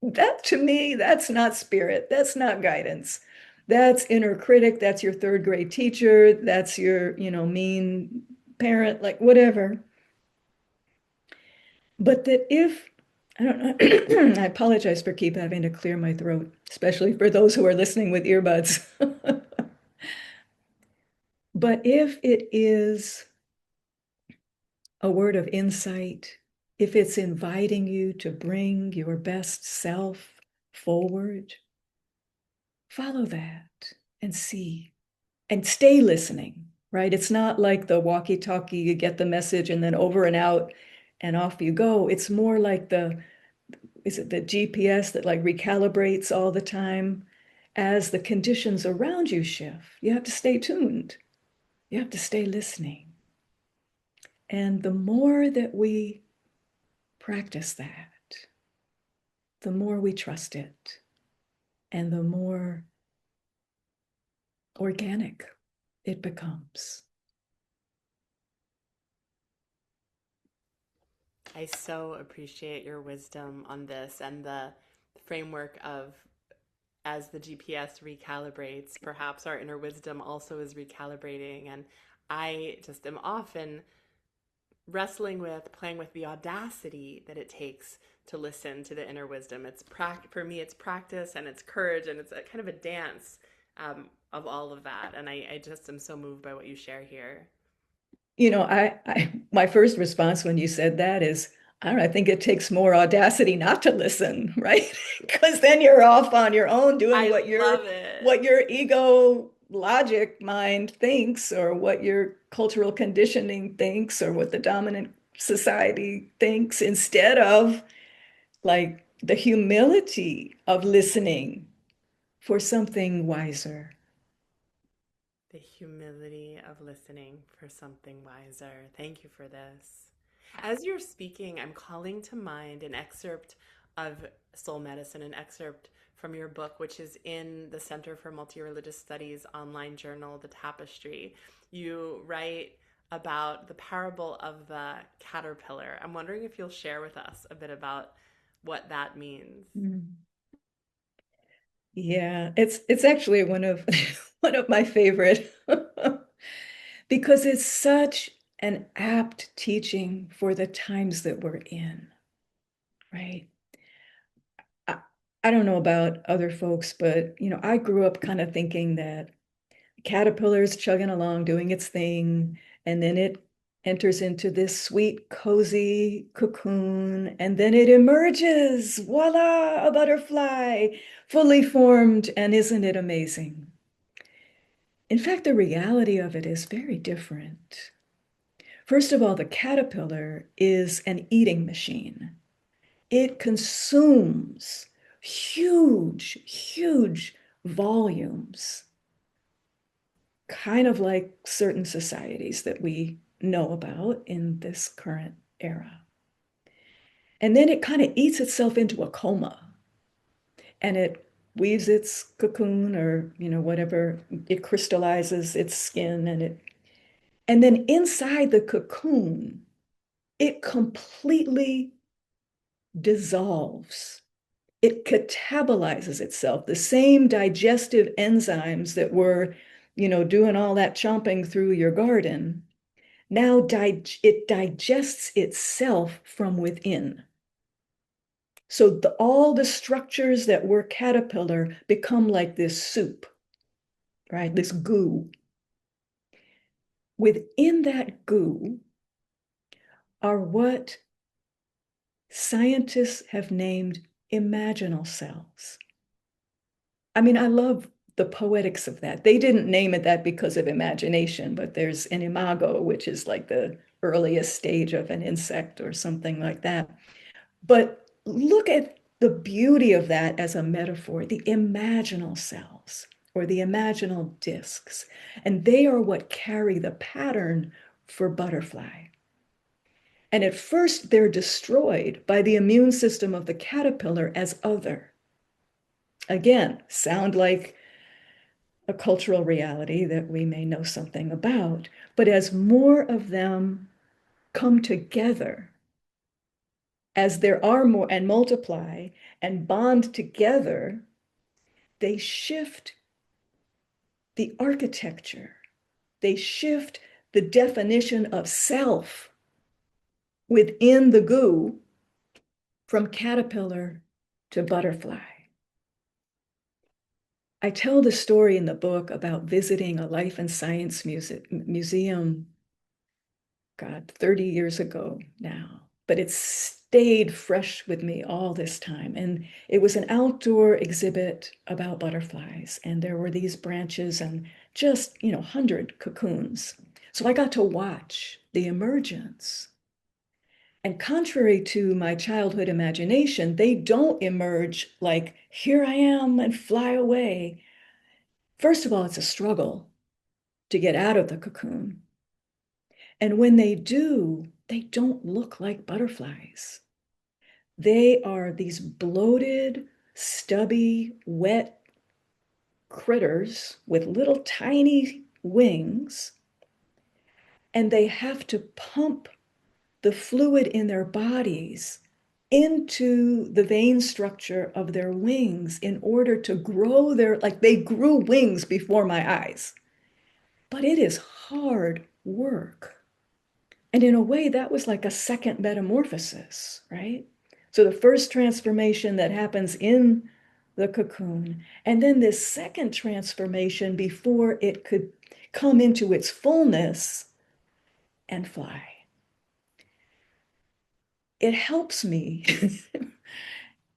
that to me, that's not spirit. That's not guidance. That's inner critic. That's your third grade teacher. That's your, mean parent, like whatever. But that if, I don't know, I apologize for keep having to clear my throat, especially for those who are listening with earbuds. But if it is a word of insight, if it's inviting you to bring your best self forward, follow that and see and stay listening, right? It's not like the walkie-talkie, you get the message and then over and out and off you go. It's more like the is it the GPS that like recalibrates all the time as the conditions around you shift? You have to stay tuned. You have to stay listening. And the more that we practice that, the more we trust it, and the more organic it becomes. I so appreciate your wisdom on this and the framework of as the GPS recalibrates, perhaps our inner wisdom also is recalibrating. And I just am often wrestling with, playing with the audacity that it takes to listen to the inner wisdom. For me, it's practice and it's courage and it's a kind of a dance of all of that. And I just am so moved by what you share here. You know, my first response when you said that is, I don't know, I think it takes more audacity not to listen, right? Because then you're off on your own doing I love it. what your ego logic mind thinks, or what your cultural conditioning thinks, or what the dominant society thinks, instead of like the humility of listening for something wiser. The humility of listening for something wiser. Thank you for this. As you're speaking, I'm calling to mind an excerpt of Soul Medicine, an excerpt from your book, which is in the Center for Multi-Religious Studies online journal, The Tapestry. You write about the parable of the caterpillar. I'm wondering if you'll share with us a bit about what that means. Mm. Yeah, it's actually one of one of my favorite because it's such an apt teaching for the times that we're in, right? I, I don't know about other folks, but I grew up kind of thinking that caterpillar's chugging along, doing its thing, and then it enters into this sweet, cozy cocoon, and then it emerges. Voila, a butterfly, fully formed, and isn't it amazing? In fact, the reality of it is very different. First of all, the caterpillar is an eating machine. It consumes huge, huge volumes, kind of like certain societies that we know about in this current era. And then it kind of eats itself into a coma, and it weaves its cocoon, or whatever, it crystallizes its skin, and then inside the cocoon it completely dissolves. It catabolizes itself. The same digestive enzymes that were doing all that chomping through your garden, now it digests itself from within. So all the structures that were caterpillar become like this soup, right? This goo. Within that goo are what scientists have named imaginal cells. I mean, I love the poetics of that. They didn't name it that because of imagination, but there's an imago, which is like the earliest stage of an insect or something like that. But look at the beauty of that as a metaphor, the imaginal cells or the imaginal discs. And they are what carry the pattern for butterfly. And at first, they're destroyed by the immune system of the caterpillar as other. Again, sound like a cultural reality that we may know something about. But as more of them come together, as there are more and multiply and bond together, they shift the architecture. They shift the definition of self within the goo from caterpillar to butterfly. I tell the story in the book about visiting a life and science museum, God, 30 years ago now, but it's stayed fresh with me all this time. And it was an outdoor exhibit about butterflies, and there were these branches and just, 100 cocoons. So I got to watch the emergence. And contrary to my childhood imagination, they don't emerge like, here I am and fly away. First of all, it's a struggle to get out of the cocoon. And when they do, they don't look like butterflies. They are these bloated, stubby, wet critters with little tiny wings, and they have to pump the fluid in their bodies into the vein structure of their wings in order to grow their, like they grew wings before my eyes. But it is hard work. And in a way, that was like a second metamorphosis, right? So the first transformation that happens in the cocoon, and then this second transformation before it could come into its fullness and fly. It helps me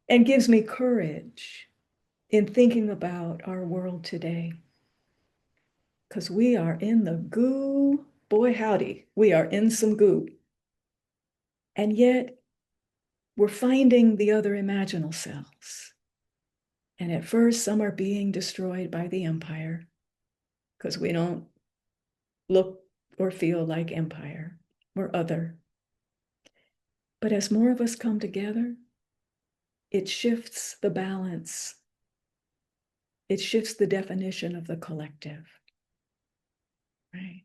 and gives me courage in thinking about our world today. Because we are in the goo, boy howdy, we are in some goo. And yet we're finding the other imaginal cells. And at first, some are being destroyed by the empire because we don't look or feel like empire. We're other. But as more of us come together, it shifts the balance. It shifts the definition of the collective, right?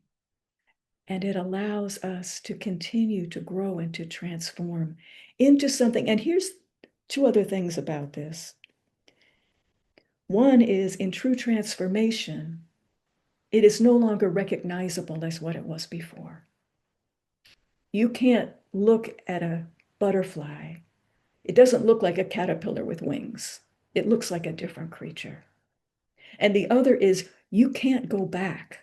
And it allows us to continue to grow and to transform into something. And here's two other things about this. One is in true transformation, it is no longer recognizable as what it was before. You can't look at a butterfly. It doesn't look like a caterpillar with wings. It looks like a different creature. And the other is you can't go back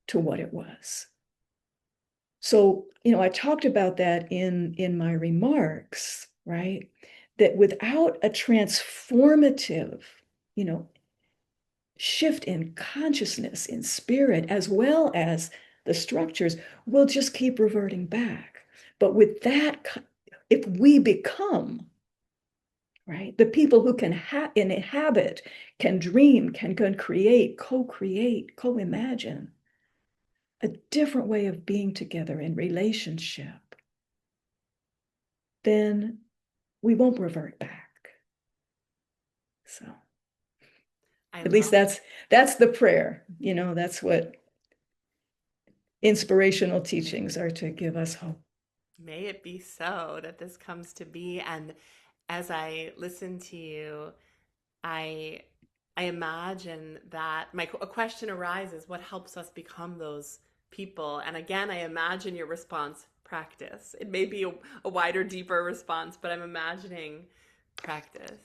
to what it was. So, I talked about that in my remarks, right? That without a transformative, you know, shift in consciousness, in spirit, as well as the structures, we'll just keep reverting back. But with that, if we become, right, the people who can inhabit, can dream, can create, co-imagine a different way of being together in relationship, then we won't revert back. So I at least love. that's the prayer. That's what inspirational teachings are, to give us hope. May it be so that this comes to be. And as I listen to you, I I imagine that a question arises: what helps us become those people? And again, I imagine your response: practice. It may be a wider, deeper response, but I'm imagining practice.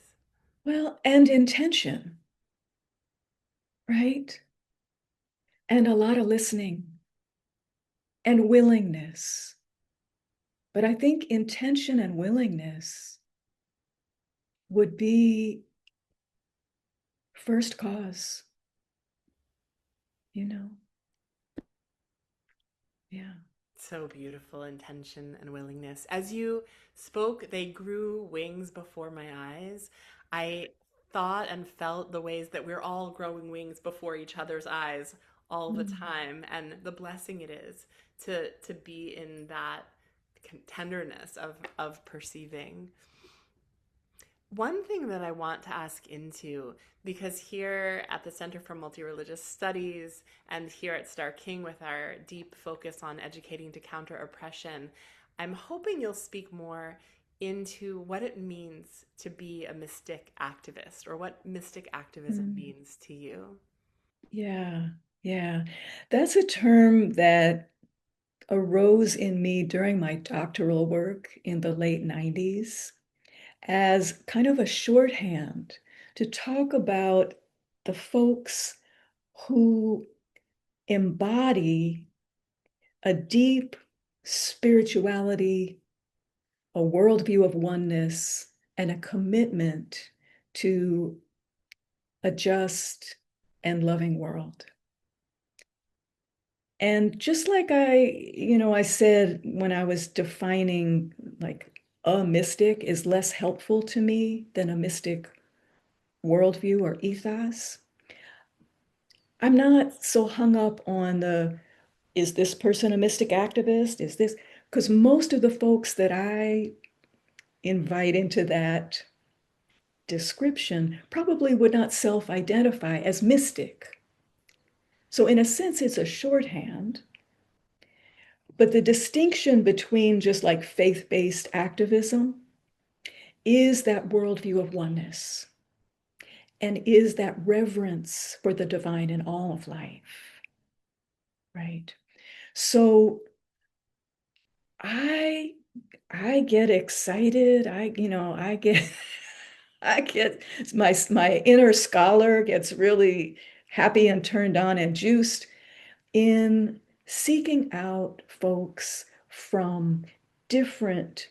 Well, and intention, right? And a lot of listening and willingness. But I think intention and willingness would be first cause, you know? Yeah. So beautiful, intention and willingness. As you spoke, they grew wings before my eyes. I thought and felt the ways that we're all growing wings before each other's eyes all the Mm. time, and the blessing it is to be in that tenderness of perceiving. One thing that I want to ask into, because here at the Center for Multi-Religious Studies and here at Starr King with our deep focus on educating to counter oppression, I'm hoping you'll speak more into what it means to be a mystic activist, or what mystic activism Mm. means to you. Yeah, yeah. That's a term that arose in me during my doctoral work in the late 90s as kind of a shorthand to talk about the folks who embody a deep spirituality, a worldview of oneness, and a commitment to a just and loving world. And just like I said when I was defining, like, a mystic is less helpful to me than a mystic worldview or ethos. I'm not so hung up on is this person a mystic activist? Is this, because most of the folks that I invite into that description probably would not self-identify as mystic. So in a sense, it's a shorthand. But the distinction between just like faith-based activism is that worldview of oneness and is that reverence for the divine in all of life, right? So I I get excited. I get I get my inner scholar gets really happy and turned on and juiced in seeking out folks from different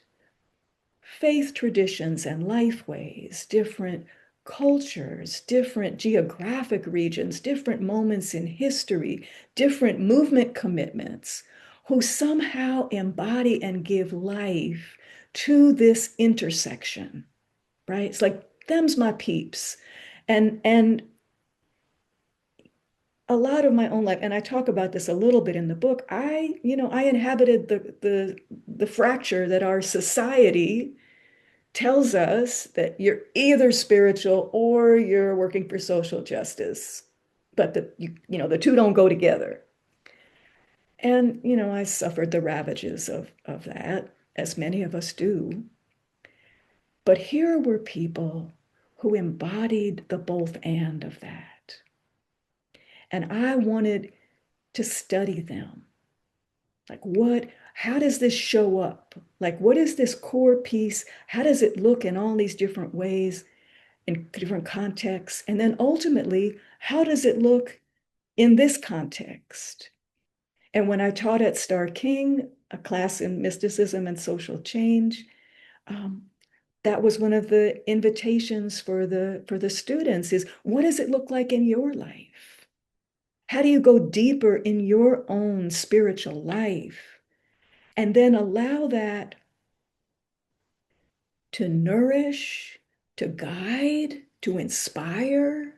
faith traditions and life ways, different cultures, different geographic regions, different moments in history, different movement commitments, who somehow embody and give life to this intersection, right? It's like, them's my peeps. And a lot of my own life, and I talk about this a little bit in the book, I inhabited the fracture that our society tells us that you're either spiritual or you're working for social justice, but the two don't go together. And I suffered the ravages of that, as many of us do. But here were people who embodied the both and of that. And I wanted to study them. Like, how does this show up? Like, what is this core piece? How does it look in all these different ways, in different contexts? And then ultimately, how does it look in this context? And when I taught at Starr King, a class in mysticism and social change, um, that was one of the invitations for the students is, what does it look like in your life? How do you go deeper in your own spiritual life? And then allow that to nourish, to guide, to inspire,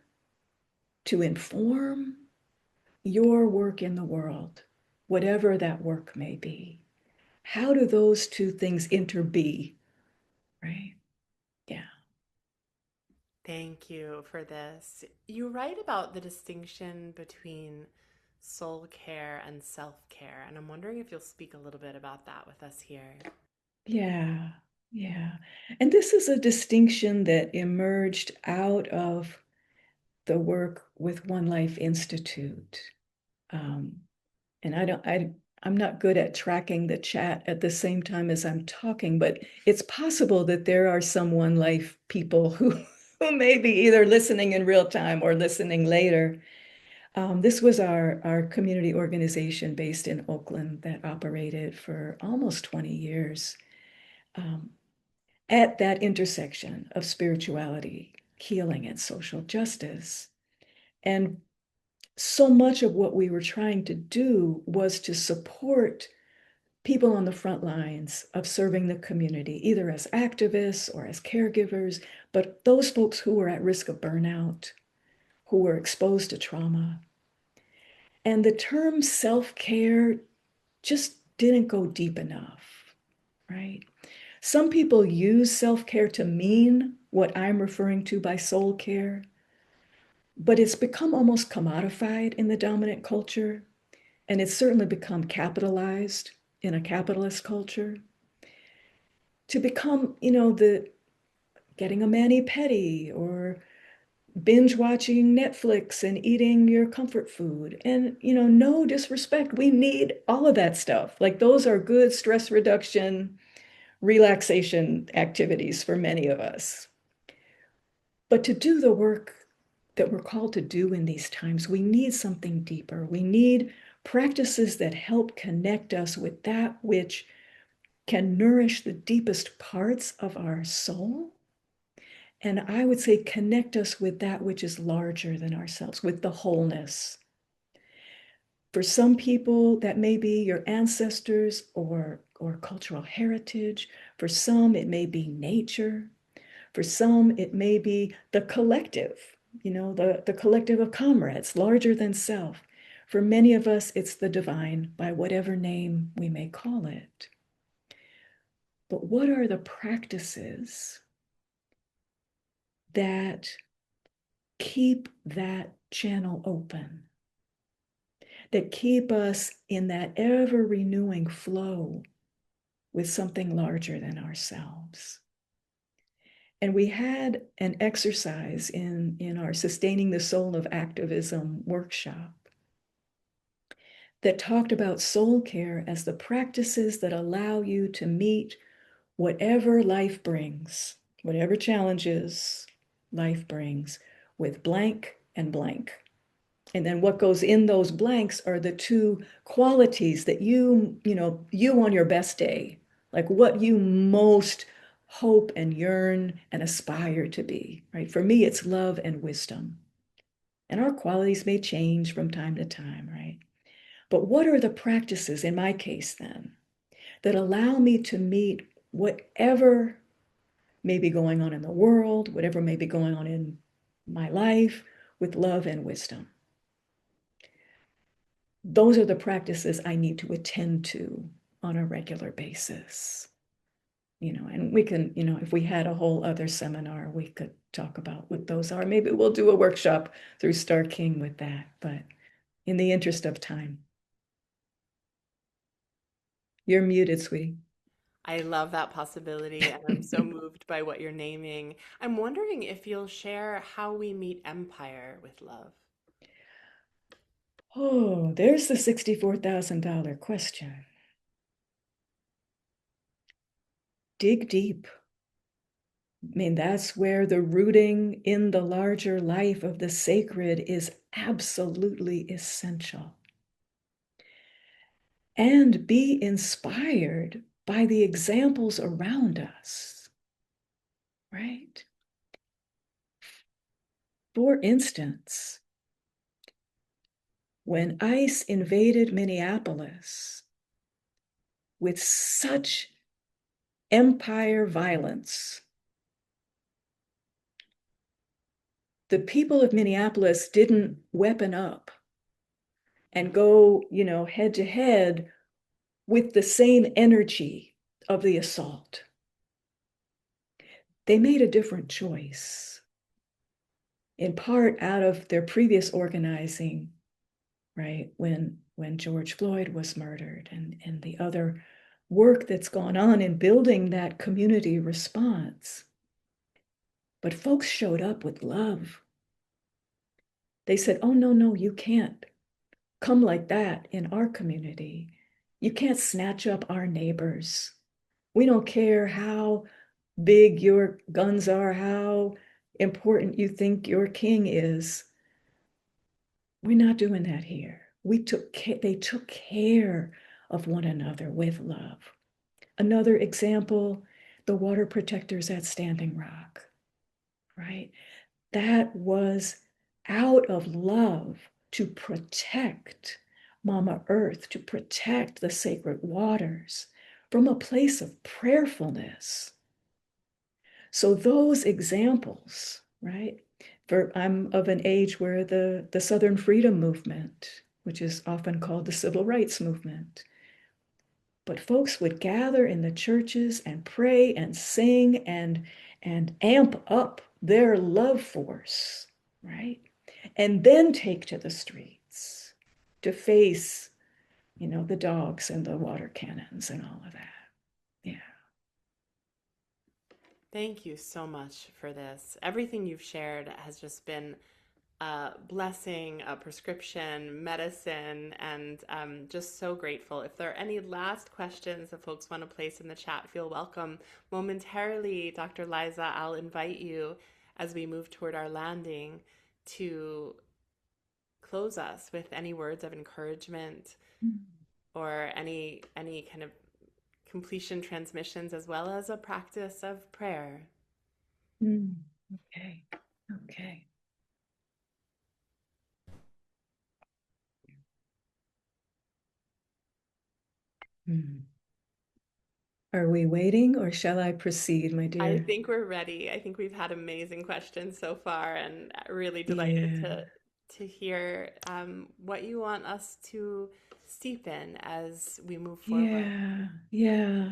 to inform your work in the world, whatever that work may be. How do those two things interbe, right? Yeah. Thank you for this. You write about the distinction between soul care and self care, and I'm wondering if you'll speak a little bit about that with us here. Yeah. Yeah. And this is a distinction that emerged out of the work with One Life Institute. Um, and I'm not good at tracking the chat at the same time as I'm talking, but it's possible that there are some One Life people who may be either listening in real time or listening later. This was our community organization based in Oakland that operated for almost 20 years, um, at that intersection of spirituality, healing, and social justice. And so much of what we were trying to do was to support people on the front lines of serving the community, either as activists or as caregivers, but those folks who were at risk of burnout, who were exposed to trauma. And the term self-care just didn't go deep enough, right? Some people use self-care to mean what I'm referring to by soul care, but it's become almost commodified in the dominant culture, and it's certainly become capitalized in a capitalist culture to become, the getting a mani-pedi or binge watching Netflix and eating your comfort food. And, no disrespect, we need all of that stuff. Like, those are good stress reduction, relaxation activities for many of us. But to do the work that we're called to do in these times, we need something deeper. We need practices that help connect us with that which can nourish the deepest parts of our soul. And I would say connect us with that which is larger than ourselves, with the wholeness. For some people, that may be your ancestors or cultural heritage. For some, it may be nature. For some, it may be the collective, the collective of comrades, larger than self. For many of us, it's the divine, by whatever name we may call it. But what are the practices that keep that channel open, that keep us in that ever renewing flow with something larger than ourselves? And we had an exercise in our Sustaining the Soul of Activism workshop that talked about soul care as the practices that allow you to meet whatever life brings, whatever challenges life brings, with blank and blank. And then what goes in those blanks are the two qualities that you on your best day, like what you most hope and yearn and aspire to be, right? For me, it's love and wisdom. And our qualities may change from time to time, right? But what are the practices, in my case then, that allow me to meet whatever may be going on in the world, whatever may be going on in my life, with love and wisdom? Those are the practices I need to attend to on a regular basis. And we can, if we had a whole other seminar, we could talk about what those are. Maybe we'll do a workshop through Starr King with that, but in the interest of time. You're muted, sweetie. I love that possibility, and I'm so moved by what you're naming. I'm wondering if you'll share how we meet empire with love. Oh, there's the $64,000 question. Dig deep. I mean, that's where the rooting in the larger life of the sacred is absolutely essential. And be inspired by the examples around us, right? For instance, when ICE invaded Minneapolis with such empire violence, the people of Minneapolis didn't weapon up and go, head to head with the same energy of the assault. They made a different choice, in part out of their previous organizing, right? When George Floyd was murdered, and the other work that's gone on in building that community response. But folks showed up with love. They said, oh, no, you can't come like that in our community. You can't snatch up our neighbors. We don't care how big your guns are, how important you think your king is. We're not doing that here. They took care of one another with love. Another example, the water protectors at Standing Rock, right? That was out of love to protect Mama Earth, to protect the sacred waters from a place of prayerfulness. So those examples, right? I'm of an age where the Southern Freedom Movement, which is often called the Civil Rights Movement, but folks would gather in the churches and pray and sing and amp up their love force, right? And then take to the streets to face, the dogs and the water cannons and all of that. Yeah. Thank you so much for this. Everything you've shared has just been a blessing, a prescription, medicine, and just so grateful. If there are any last questions that folks want to place in the chat, feel welcome. Momentarily, Dr. Liza, I'll invite you as we move toward our landing to close us with any words of encouragement or any kind of completion transmissions, as well as a practice of prayer. Okay. Okay. Hmm. Are we waiting or shall I proceed, my I dear? think we're ready. I think we've had amazing questions so far, and really delighted Yeah, to hear what you want us to steep in as we move forward. yeah.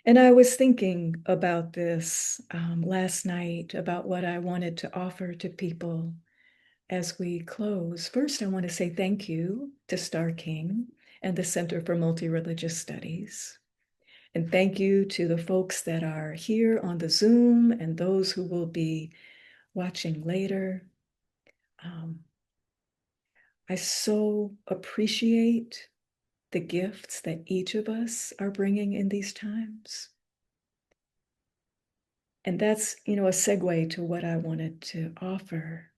And I was thinking about this last night, about what I wanted to offer to people as we close. First, I want to say thank you to Starr King and the Center for Multi-Religious Studies. And thank you to the folks that are here on the Zoom and those who will be watching later. Um, I so appreciate the gifts that each of us are bringing in these times. And that's, a segue to what I wanted to offer.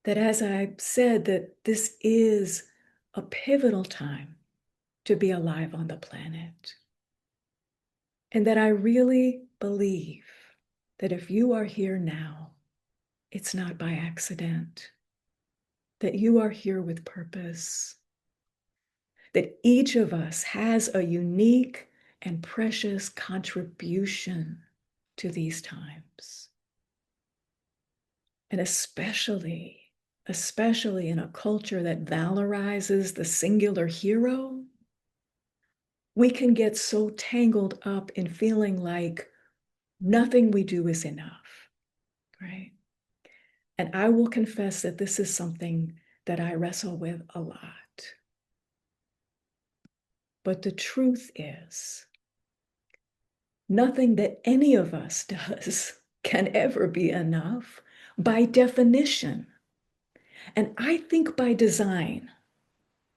That as I said, that this is a pivotal time to be alive on the planet. And that I really believe that if you are here now, it's not by accident, that you are here with purpose, that each of us has a unique and precious contribution to these times. And especially in a culture that valorizes the singular hero, we can get so tangled up in feeling like nothing we do is enough, right? And I will confess that this is something that I wrestle with a lot. But the truth is, nothing that any of us does can ever be enough by definition. And I think by design,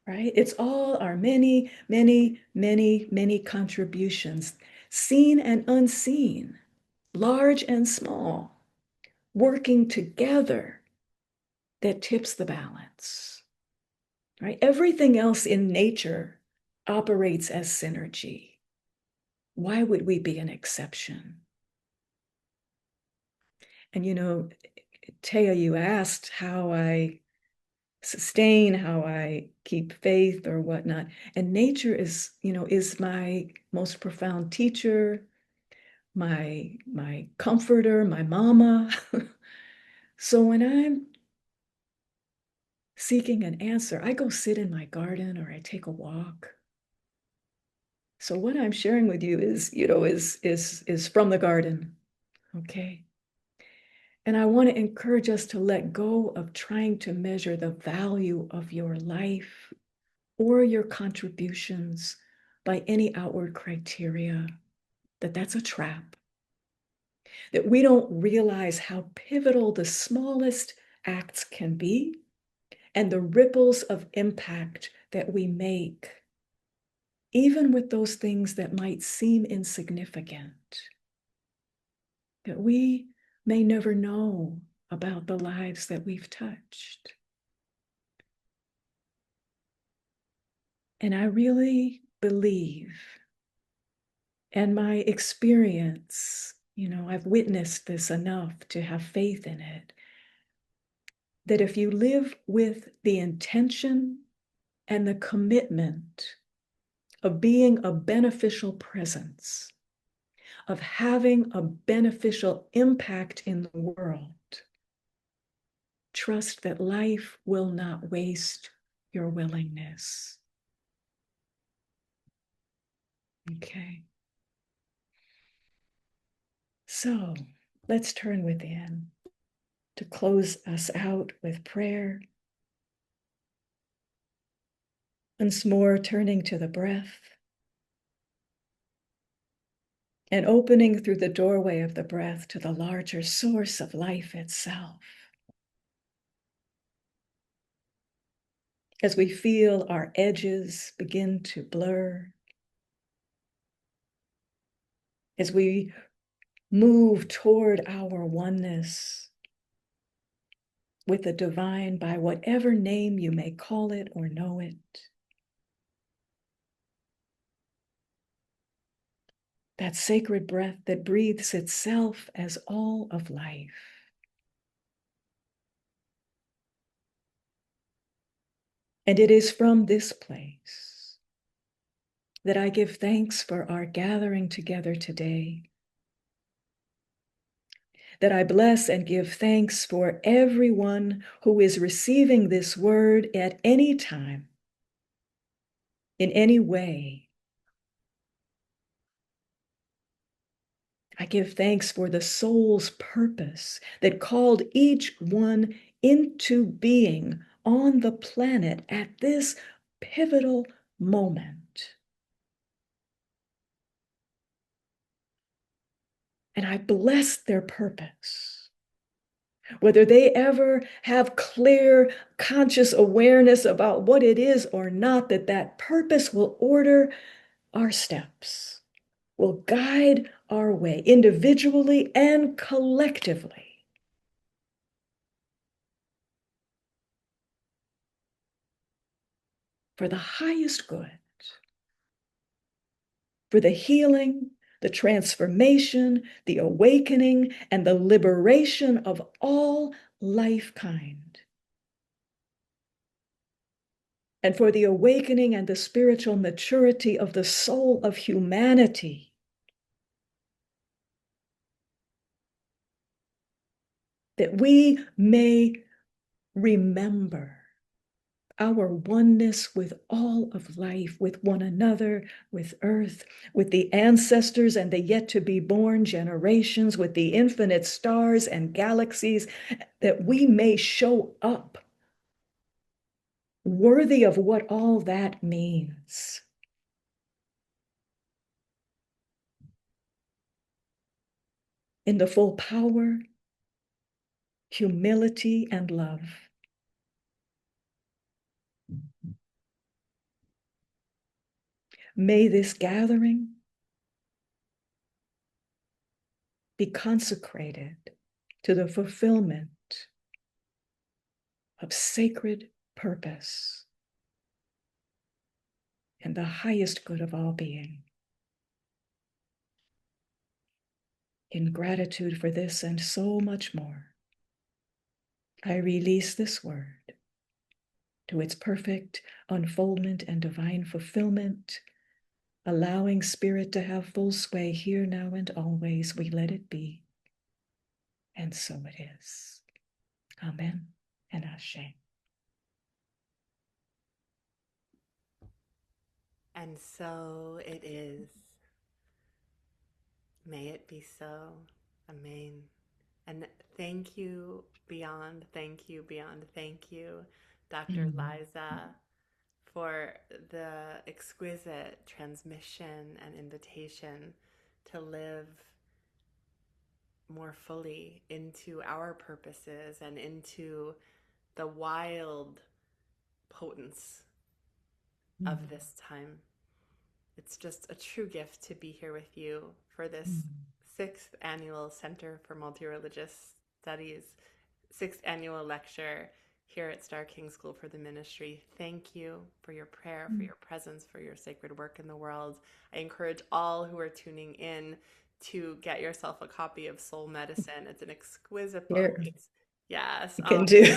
right? It's all our many, many, many, many contributions, seen and unseen, large and small, working together that tips the balance, right? Everything else in nature operates as synergy. Why would we be an exception? And Taya, you asked how I sustain, how I keep faith or whatnot. And nature is my most profound teacher, my comforter, my mama. So when I'm seeking an answer, I go sit in my garden or I take a walk. So what I'm sharing with you is from the garden, okay? And I want to encourage us to let go of trying to measure the value of your life or your contributions by any outward criteria, that's a trap, that we don't realize how pivotal the smallest acts can be and the ripples of impact that we make, even with those things that might seem insignificant, that we may never know about the lives that we've touched. And I really believe, and my experience, I've witnessed this enough to have faith in it, that if you live with the intention and the commitment of being a beneficial presence, of having a beneficial impact in the world, trust that life will not waste your willingness. Okay. So let's turn within to close us out with prayer. Once more, turning to the breath and opening through the doorway of the breath to the larger source of life itself. As we feel our edges begin to blur, as we move toward our oneness with the divine by whatever name you may call it or know it, that sacred breath that breathes itself as all of life. And it is from this place that I give thanks for our gathering together today, that I bless and give thanks for everyone who is receiving this word at any time, in any way. I give thanks for the soul's purpose that called each one into being on the planet at this pivotal moment. And I bless their purpose. Whether they ever have clear, conscious awareness about what it is or not, that purpose will order our steps, will guide our way individually and collectively for the highest good, for the healing, the transformation, the awakening, and the liberation of all life kind, and for the awakening and the spiritual maturity of the soul of humanity. That we may remember our oneness with all of life, with one another, with earth, with the ancestors and the yet to be born generations, with the infinite stars and galaxies, that we may show up worthy of what all that means. In the full power, humility, and love. May this gathering be consecrated to the fulfillment of sacred purpose and the highest good of all being. In gratitude for this and so much more, I release this word to its perfect unfoldment and divine fulfillment, allowing spirit to have full sway here, now, and always. We let it be. And so it is. Amen and Ashe. And so it is. May it be so. Amen. And thank you beyond, thank you beyond, thank you, Dr. Liza, for the exquisite transmission and invitation to live more fully into our purposes and into the wild potence of this time. It's just a true gift to be here with you for this sixth annual Center for Multi-Religious Studies, sixth annual lecture here at Starr King School for the Ministry. Thank you for your prayer, for your presence, for your sacred work in the world. I encourage all who are tuning in to get yourself a copy of Soul Medicine. It's an exquisite book. Here, Yes, you can do.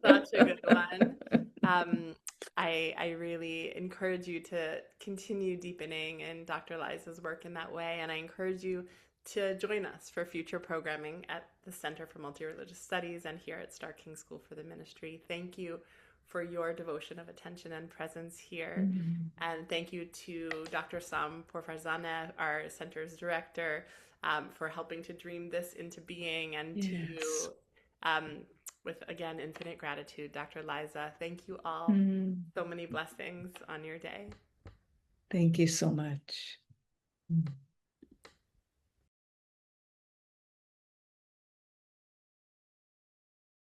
such a good one. I really encourage you to continue deepening in Dr. Liza's work in that way, and I encourage you to join us for future programming at the Center for Multi-Religious Studies and here at Starr King School for the Ministry. Thank you for your devotion of attention and presence here. And thank you to Dr. Sam Porfarzana, our center's director, for helping to dream this into being, and Yes. with, again, infinite gratitude, Dr. Liza. Thank you all. So many blessings on your day. Thank you so much.